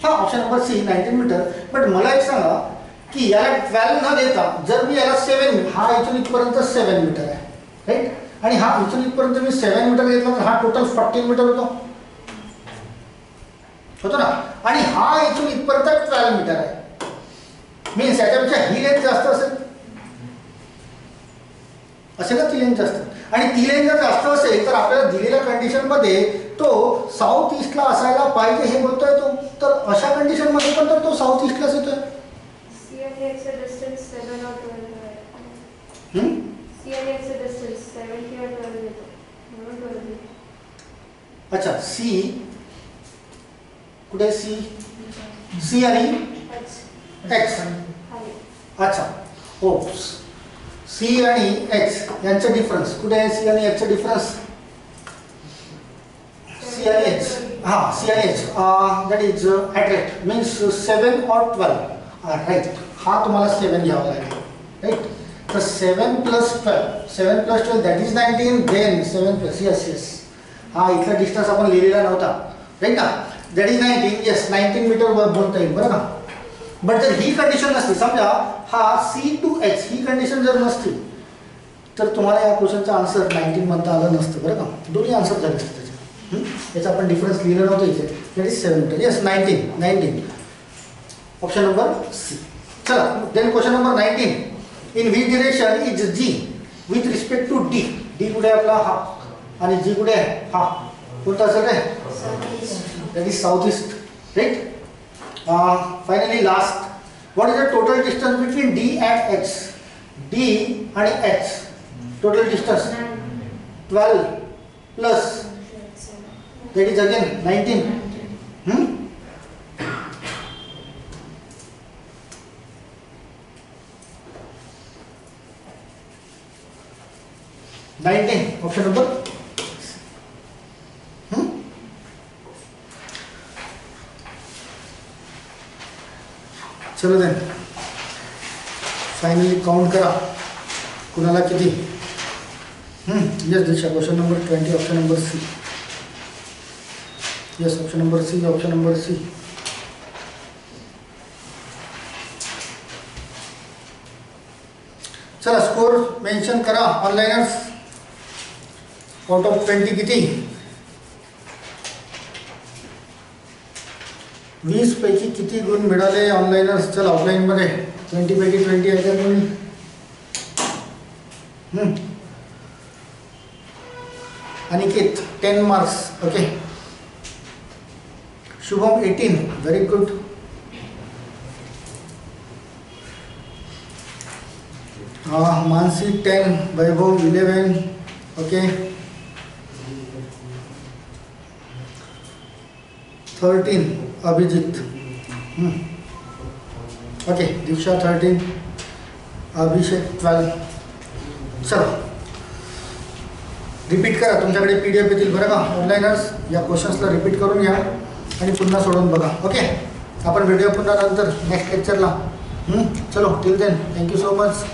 हा option number C 19 metre. But मला एक सांगा की याला 12 न देता जर मी याला 7, हा इथून इथपर्यंत 7 मीटर आहे राईट, आणि हा इथून इथपर्यंत मी 7 मीटर घेतला तर हा टोटल 14 मीटर होतो ना. आणि हा इथून इथपर्यंत 12 मीटर आहे. मीन्स याच्यापेक्षा ही लेंथ जास्त असेल ना, ती लेंथ जास्त. आणि ती लेंथ जर जास्त असेल तर आपल्याला दिलेल्या कंडिशनमध्ये तो साऊथ ईस्टला असायला पाहिजे हे बोलतोय तो. तर अशा कंडिशनमध्ये पण तर तो साऊथ ईस्टलाच येतोय. C and X distance 7 or 12 आहे. C and X distance 7 किंवा 12 येतो. म्हणून 12 येतो. अच्छा, सी कुठे? सी आणि एक्स. अच्छा हो, सी आणि एक्स यांचं डिफरन्स कुठे आहे? सी आणि एक्सचं डिफरन्स सी आणि एक्स, हां सी आणि X that is at means 7 or 12. Right, हा तुम्हाला 7 घ्यावा लागेल राईट. तर 7 + 12 दॅट इज 19. देन 7 + यस हा इथला डिस्टन्स आपण लिहिलेला नव्हता राईट ना. That is 19. येस 19 मीटर बोलता येईल बरं का. बट जर ही कंडिशन नसती, समजा हा C to H he condition जर नसती तर तुम्हाला या क्वेश्चनचा आन्सर 19 म्हणता आलं नसतं बरं का. दोन्ही आन्सर झाले असते त्याचे. याचा आपण डिफरन्स लिहिलं नव्हतं इथे. That is 7 metre. Yes 19 option number C. चला then question number 19. In which direction is G with respect to D. D कुठे आहे आपला? हा. आणि जी कुठे आहे? हा. कोणता असेल रे? That is south east right. Finally last, what is the total distance between D and H? D and H total distance 12 plus that is again 19. 19 option number. चलो देन फाइनली काउंट करा कुणाला किती. यस दिशा, question number 20 option number C. Yes option number C, option number C. चला score mention करा onliners. Out of 20 किती? 20 पैकी किती गुण मिळाले ऑनलाइनर्स? चला ऑफलाईनमध्ये 20 पैकी 20 आहे का तुम्ही? Aniket 10 marks. Okay. Shubham 18. Very good. Mansi 10. वैभव 11. ओके. 13 अभिजित. ओके. दीक्षा 13. अभिषेक 12. चलो रिपीट करा, तुमच्याकडे PDF येतील बरं का ऑनलाईनच. या क्वेश्चन्सला रिपीट करून घ्या आणि पुन्हा सोडून बघा. ओके, आपण भेटूया पुन्हा नंतर नेक्स्ट लेक्चरला. चलो till then thank you so much.